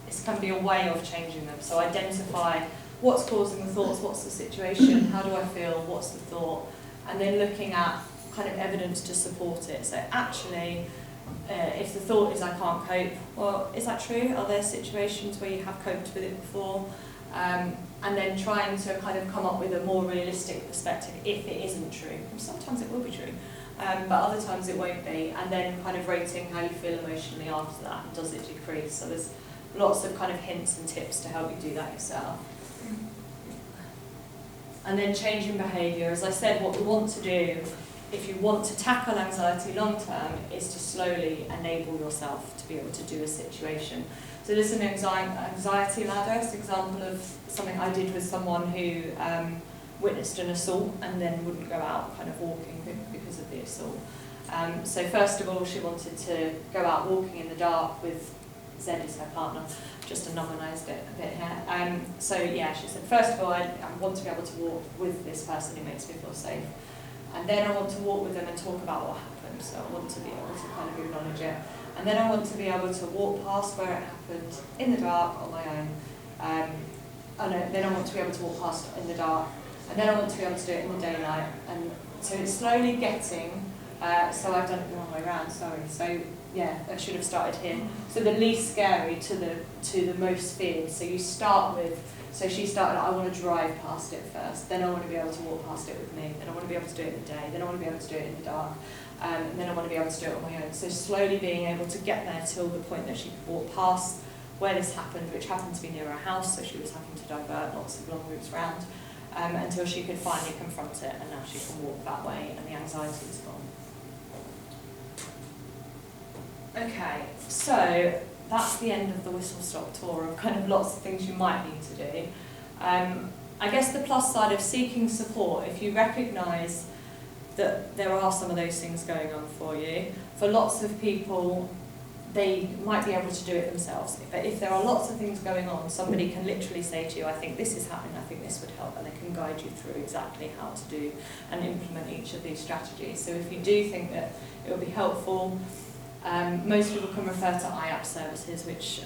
this can be a way of changing them. So identify what's causing the thoughts, what's the situation, how do I feel, what's the thought, and then looking at kind of evidence to support it. So actually, if the thought is I can't cope, well, is that true? Are there situations where you have coped with it before? And then trying to kind of come up with a more realistic perspective if it isn't true. Sometimes it will be true, but other times it won't be. And then kind of rating how you feel emotionally after that, and does it decrease? So there's lots of kind of hints and tips to help you do that yourself. And then changing behaviour. As I said, what we want to do, if you want to tackle anxiety long term, is to slowly enable yourself to be able to do a situation. So this is an anxiety ladder. It's an example of something I did with someone who witnessed an assault and then wouldn't go out kind of walking because of the assault. So first of all, she wanted to go out walking in the dark with Zed as her partner. Just anonymised it a bit here. So yeah, she said, first of all, I want to be able to walk with this person who makes me feel safe. And then I want to walk with them and talk about what happened. So I want to be able to kind of acknowledge it. And then I want to be able to walk past where it happened in the dark on my own. Then I want to be able to walk past in the dark. And then I want to be able to do it in the daylight. And so it's slowly getting, so I've done it the wrong way around, sorry. So yeah, I should have started here. So the least scary to the most feared. So you start with, so she started, I want to drive past it first, then I want to be able to walk past it with me, then I want to be able to do it in the day, then I want to be able to do it in the dark, and then I want to be able to do it on my own. So slowly being able to get there till the point that she could walk past where this happened, which happened to be near her house, so she was having to divert lots of long routes round, until she could finally confront it, and now she can walk that way and the anxiety is gone. Okay, so that's the end of the whistle-stop tour of kind of lots of things you might need to do. I guess the plus side of seeking support, if you recognise that there are some of those things going on for you, for lots of people, they might be able to do it themselves. But if there are lots of things going on, somebody can literally say to you, I think this is happening, I think this would help, and they can guide you through exactly how to do and implement each of these strategies. So if you do think that it will be helpful, most people can refer to IAP services, which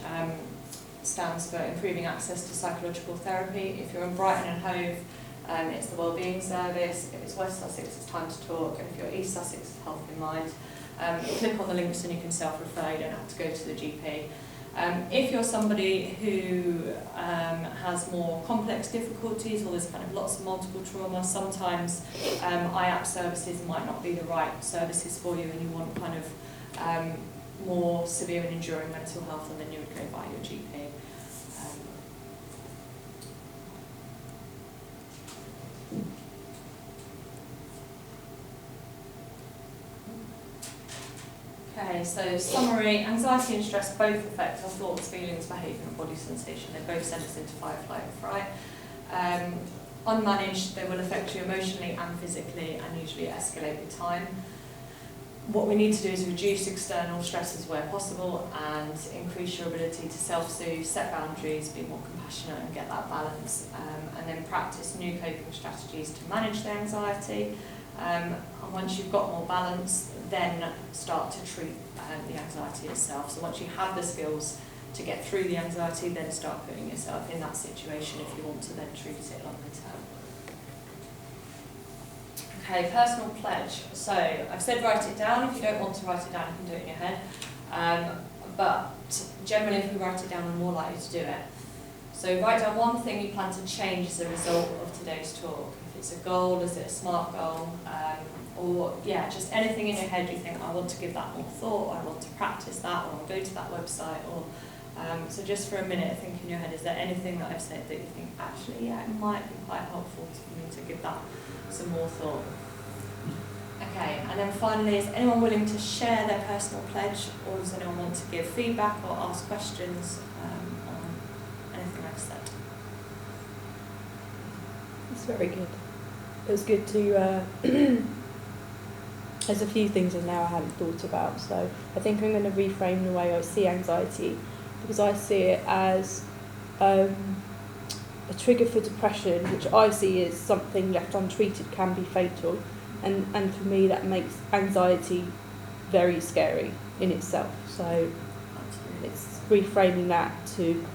stands for Improving Access to Psychological Therapy. If you're in Brighton and Hove, it's the Wellbeing Service. If it's West Sussex, it's Time to Talk. And if you're East Sussex, it's Health in Mind. Click on the links and you can self-refer, you don't have to go to the GP. If you're somebody who has more complex difficulties or there's kind of lots of multiple trauma, sometimes IAP services might not be the right services for you and you want kind of more severe and enduring mental health, and then you would go by your GP. Okay, so summary, anxiety and stress both affect our thoughts, feelings, behaviour and body sensation. They both send us into fight, flight or fright. Unmanaged, they will affect you emotionally and physically and usually escalate with time. What we need to do is reduce external stresses where possible and increase your ability to self-soothe, set boundaries, be more compassionate and get that balance. And then practice new coping strategies to manage the anxiety. And once you've got more balance, then start to treat the anxiety itself. So once you have the skills to get through the anxiety, then start putting yourself in that situation if you want to then treat it longer term. Okay, personal pledge. So I've said write it down. If you don't want to write it down, you can do it in your head. But generally, if we write it down, we're more likely to do it. So write down one thing you plan to change as a result of today's talk. If it's a goal, is it a SMART goal? Or yeah, just anything in your head you think, I want to give that more thought, I want to practice that, or I'll go to that website, or so just for a minute think in your head, is there anything that I've said that you think actually, yeah, it might be quite helpful for me to give that some more thought. Okay, and then finally, is anyone willing to share their personal pledge, or does anyone want to give feedback or ask questions on anything I've said? It's very good. It was good to, there's a few things in there I hadn't thought about, so I think I'm going to reframe the way I see anxiety, because I see it as a trigger for depression, which I see as something left untreated can be fatal, and for me that makes anxiety very scary in itself. So it's reframing that to,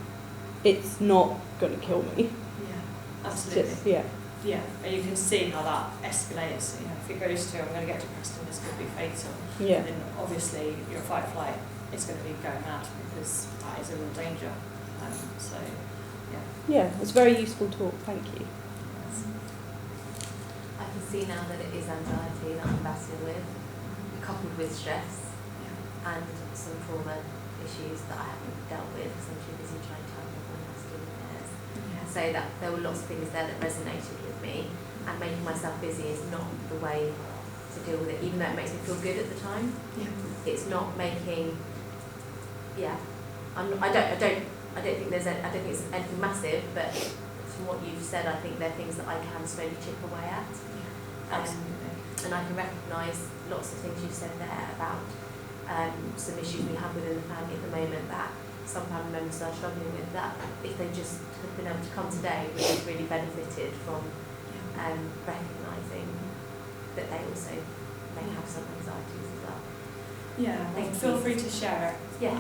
it's not going to kill me. Yeah, absolutely. Just, yeah. Yeah, and you can see how that escalates. You know, if it goes to, I'm going to get depressed and this could be fatal, Yeah. then obviously your fight flight is going to be going mad, because that is a real danger. So, Yeah, it's a very useful talk. Thank you. I can see now that it is anxiety that I'm battling with, coupled with stress and some trauma issues that I haven't dealt with because I'm too busy trying to tell everyone else to do theirs. And so that there were lots of things there that resonated with me, and making myself busy is not the way to deal with it, even though it makes me feel good at the time. It's not making, I don't think I don't think it's anything massive, but from what you've said, I think there are things that I can slowly chip away at. And I can recognise lots of things you've said there about some issues we have within the family at the moment that some family members are struggling with, that if they just had been able to come today, would have really benefited from recognising that they also may have some anxieties as well. yeah. Feel free to share it. Yes.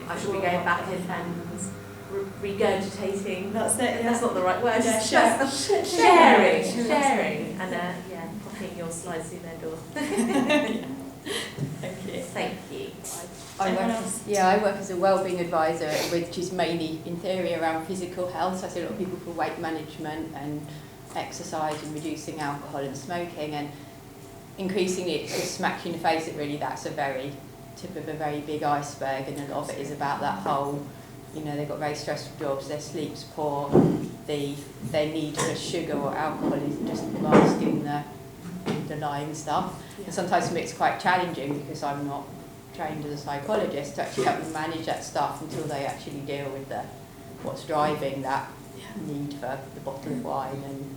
I should be going back and regurgitating. That's it. Yeah. That's not the right word. Yeah, sharing, and popping your slides through their door. Thank you. Thank you. I work as a wellbeing advisor, which is mainly in theory around physical health. So I see a lot of people for weight management and exercise and reducing alcohol and smoking, and increasingly it just smacks you in the face that really that's a very tip of a very big iceberg, and a lot of it is about that whole, they've got very stressful jobs, their sleep's poor, their need for sugar or alcohol is just masking the underlying stuff. And sometimes for me it's quite challenging because I'm not trained as a psychologist to actually help them manage that stuff until they actually deal with what's driving that need for the bottle of wine and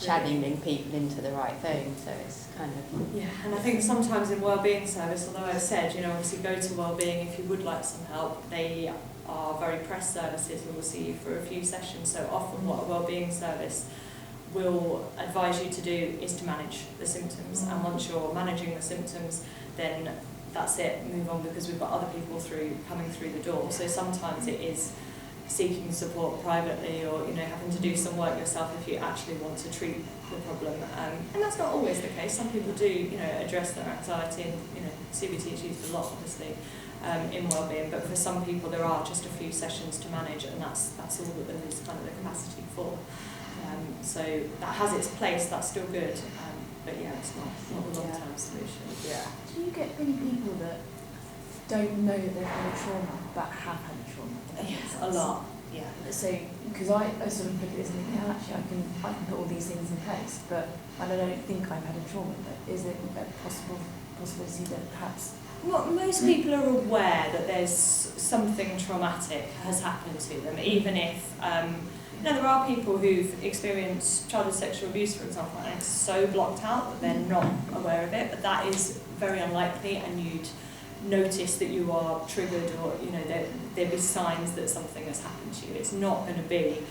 channeling people into the right thing. So it's kind of... Yeah, and I think sometimes in wellbeing service, although I've said, obviously go to wellbeing if you would like some help, they are very press services who will see you for a few sessions. So often what a wellbeing service will advise you to do is to manage the symptoms, and once you're managing the symptoms, then that's it, move on, because we've got other people coming through the door. So sometimes it is seeking support privately, or having to do some work yourself if you actually want to treat the problem, and that's not always the case. Some people do address their anxiety, and CBT is used a lot obviously in wellbeing, but for some people there are just a few sessions to manage, and that's all that there is kind of the capacity for. So that has its place, that's still good, but it's not a long-term solution. Do you get many people that don't know that they've had a trauma but have had a trauma? Yes, a lot. Yeah. So, because I sort of look at this and think, actually I can put all these things in place, but I don't think I've had a trauma. But is it a possibility that perhaps? Well, most people are aware that there's something traumatic has happened to them, even if there are people who've experienced childhood sexual abuse, for example, and it's so blocked out that they're not aware of it, but that is very unlikely, and you'd notice that you are triggered, or there'd be signs that something has happened to you. It's not going to be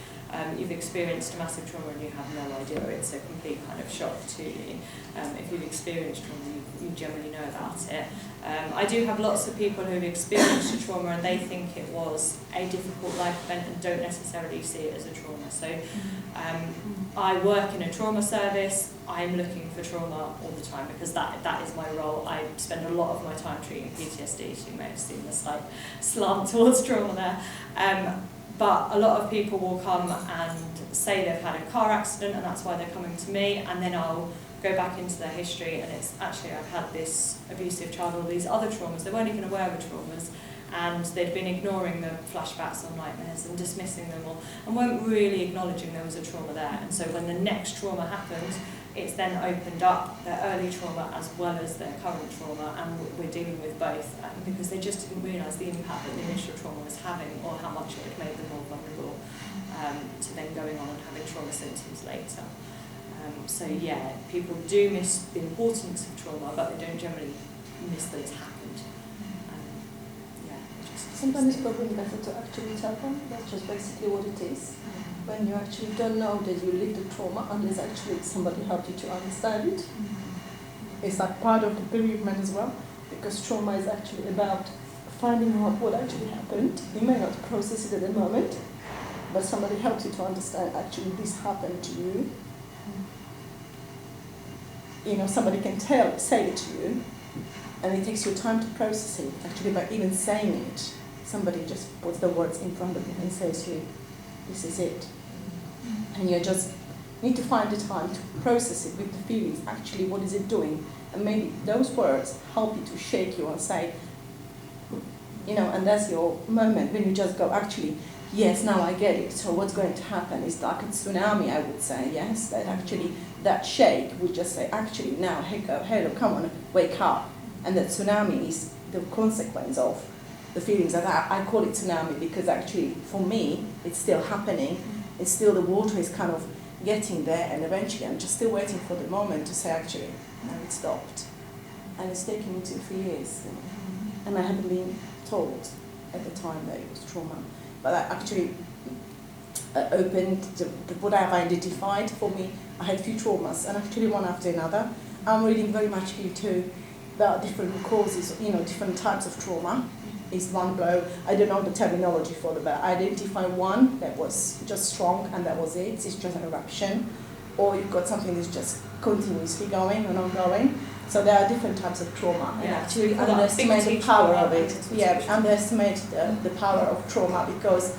you've experienced a massive trauma and you have no idea. It's a complete kind of shock to you. If you've experienced trauma, you generally know about it. I do have lots of people who've experienced a trauma and they think it was a difficult life event and don't necessarily see it as a trauma. So I work in a trauma service. I'm looking for trauma all the time because that is my role. I spend a lot of my time treating PTSD, so you may have seen the slight slant towards trauma there. But a lot of people will come and say they've had a car accident and that's why they're coming to me, and then I'll go back into their history and it's actually I've had this abusive childhood, all these other traumas. They weren't even aware of the traumas, and they'd been ignoring the flashbacks or nightmares and dismissing them, and weren't really acknowledging there was a trauma there. And so when the next trauma happened, it's then opened up their early trauma as well as their current trauma, and we're dealing with both, because they just didn't realise the impact that the initial trauma was having, or how much it had made them more vulnerable to then going on and having trauma symptoms later. So yeah, people do miss the importance of trauma, but they don't generally miss that it's happened. Sometimes it's probably better to actually tell them that's just basically what it is. When you actually don't know that you lived the trauma unless actually somebody helped you to understand it. It's like part of the bereavement as well, because trauma is actually about finding out what actually happened. You may not process it at the moment, but somebody helps you to understand actually this happened to you. You know, somebody can say it to you, and it takes you time to process it. Actually, by even saying it, somebody just puts the words in front of you and says to you, this is it. And you just need to find the time to process it with the feelings. Actually, what is it doing? And maybe those words help you to shake you and say, you know, and that's your moment when you just go, actually, yes, now I get it. So what's going to happen is like a tsunami, I would say, yes, that actually that shake would just say, actually, now, hello, come on, wake up. And that tsunami is the consequence of the feelings that I call it tsunami, because actually, for me, it's still happening. It's still, the water is kind of getting there, and eventually I'm just still waiting for the moment to say, actually, now it stopped. And it's taken me 2-3 years. And I haven't been told at the time that it was trauma. But that actually opened what I've identified for me. I had a few traumas, and actually one after another. I'm reading very much here too about different causes, you know, different types of trauma. Is one blow. I don't know the terminology for it, but I identify one that was just strong and that was it. It's just an eruption. Or you've got something that's just continuously going and ongoing. So there are different types of trauma, and actually underestimate the power of it. Yeah, underestimate the power of trauma, because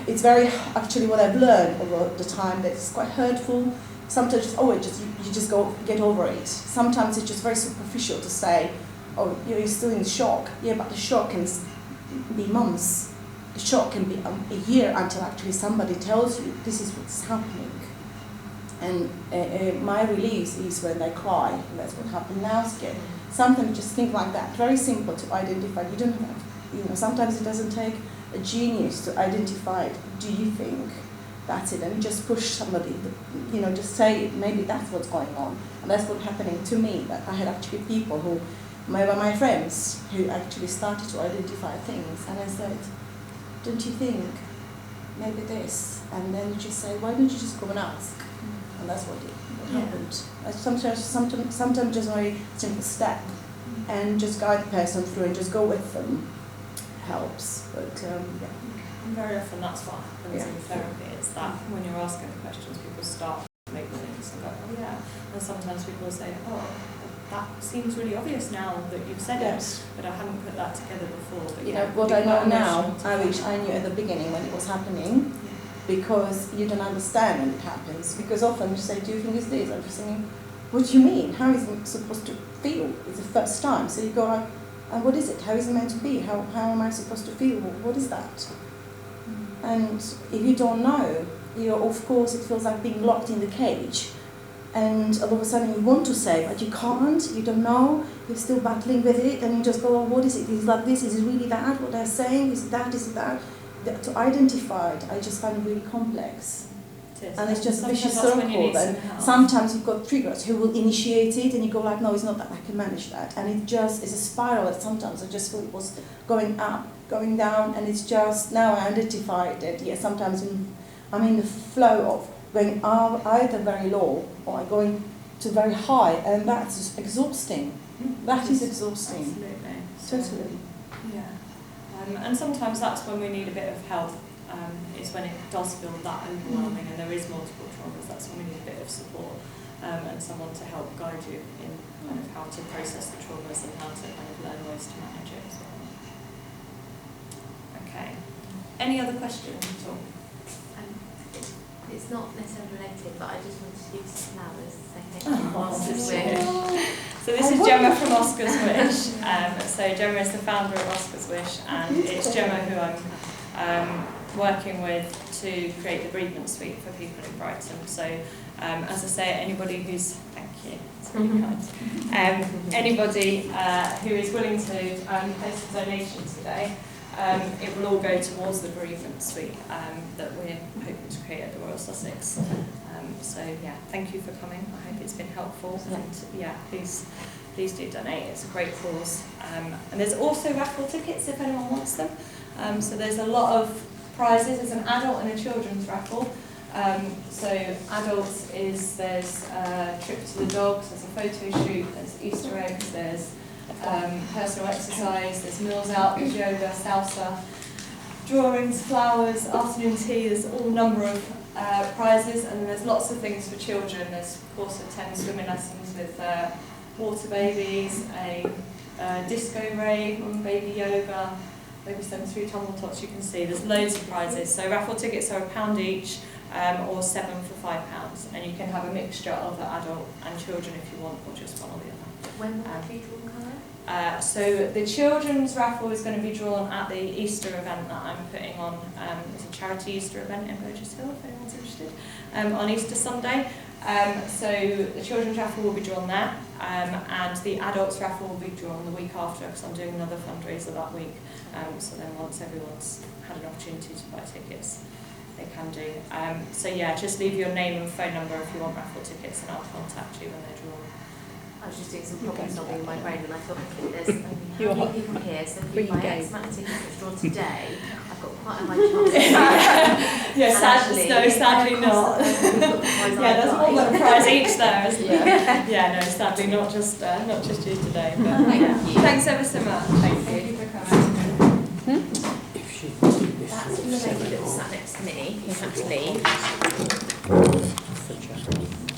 it's very, actually what I've learned over the time, that it's quite hurtful. Sometimes you just go get over it. Sometimes it's just very superficial to say, oh, you're still in shock. Yeah, but the shock can be months. The shock can be a year until actually somebody tells you this is what's happening. And my release is when they cry. And that's what happened now. Skin. Sometimes just think like that. Very simple to identify. You don't have, you know, sometimes it doesn't take a genius to identify it. Do you think that's it? And just push somebody, you know, just say maybe that's what's going on. And that's what's happening to me. That I had actually people who, my friends, who actually started to identify things. And I said, don't you think maybe this? And then you just say, why don't you just go and ask? And that's what happened. Sometimes just a very simple step, and just guide the person through and just go with them helps. But And very often that's what happens in therapy, is that when you're asking the questions, people start to make the links and go, oh yeah. And sometimes people say, oh, that seems really obvious now that you've said it, but I haven't put that together before. But you know, what I know now, I wish I knew at the beginning when it was happening, because you don't understand when it happens. Because often you say, do you think it's this? I'm just saying, what do you mean? How is it supposed to feel? It's the first time. So you go, and what is it? How is it meant to be? How am I supposed to feel? What is that? And if you don't know, of course it feels like being locked in the cage. And all of a sudden you want to say, but you can't, you don't know, you're still battling with it, and you just go, oh, what is it? Is it like this? Is it really that? What they're saying? Is it that? Is it that? To identify it, I just find it really complex. And it's just a vicious circle. And sometimes you've got triggers who will initiate it, and you go like, no, it's not that, I can manage that. And it just is a spiral that sometimes I just feel it was going up, going down, and it's just, now I identify that, yeah, sometimes I'm in the flow of going either very low or going to very high, and that's just exhausting. That is exhausting. Absolutely. Totally. Yeah. And sometimes that's when we need a bit of help, is when it does feel that overwhelming and there is multiple traumas. That's when we need a bit of support and someone to help guide you in kind of how to process the traumas and how to kind of learn ways to manage it as well. Okay. Any other questions at all? It's not necessarily related, but I just wanted to give some flowers. So thank Oh, you. Oscar's Wish. So this is Gemma from Oscar's Wish. So Gemma is the founder of Oscar's Wish, and it's Gemma who I'm working with to create the bereavement suite for people in Brighton. So as I say, anybody who's, thank you, it's really kind. Anybody who is willing to place a donation today, it will all go towards the bereavement suite that we're hoping to create at the Royal Sussex. So yeah, thank you for coming. I hope it's been helpful. And yeah, please do donate. It's a great cause. And there's also raffle tickets if anyone wants them. So there's a lot of prizes. There's an adult and a children's raffle. So adults is there's a trip to the dogs, there's a photo shoot, there's Easter eggs, there's personal exercise, there's meals out, there's yoga, salsa, drawings, flowers, afternoon tea. There's all number of prizes, and there's lots of ththings for children. There's of course 10 swimming lessons with water babies, a disco rave, baby yoga, maybe some 3 tumble tots. You can see there's loads of prizes. So raffle tickets are £1 each, or 7 for £5, and you can have a mixture of adult and children if you want, or just one or the other. When will that be drawn, Colour? So the children's raffle is going to be drawn at the Easter event that I'm putting on. It's a charity Easter event in Burgess Hill, if anyone's interested, on Easter Sunday. So the children's raffle will be drawn there, and the adults raffle will be drawn the week after, because I'm doing another fundraiser that week. So then once everyone's had an opportunity to buy tickets, they can do. So yeah, just leave your name and phone number if you want raffle tickets, and I'll contact you when they're drawn. I was just doing some problem solving in my brain, and I thought, okay, there's only how many people here, so if my X amount of tickets that's drawn today, I've got quite a high chance. Yeah, sadly not. Yeah, there's more than a prize each there, isn't there? Yeah, no, sadly not just you today. But Thank you. Thanks ever so much. Thank you for coming. If she was to do this That's for the lady 7 that or sat next to me, who's had to leave. for Japanese.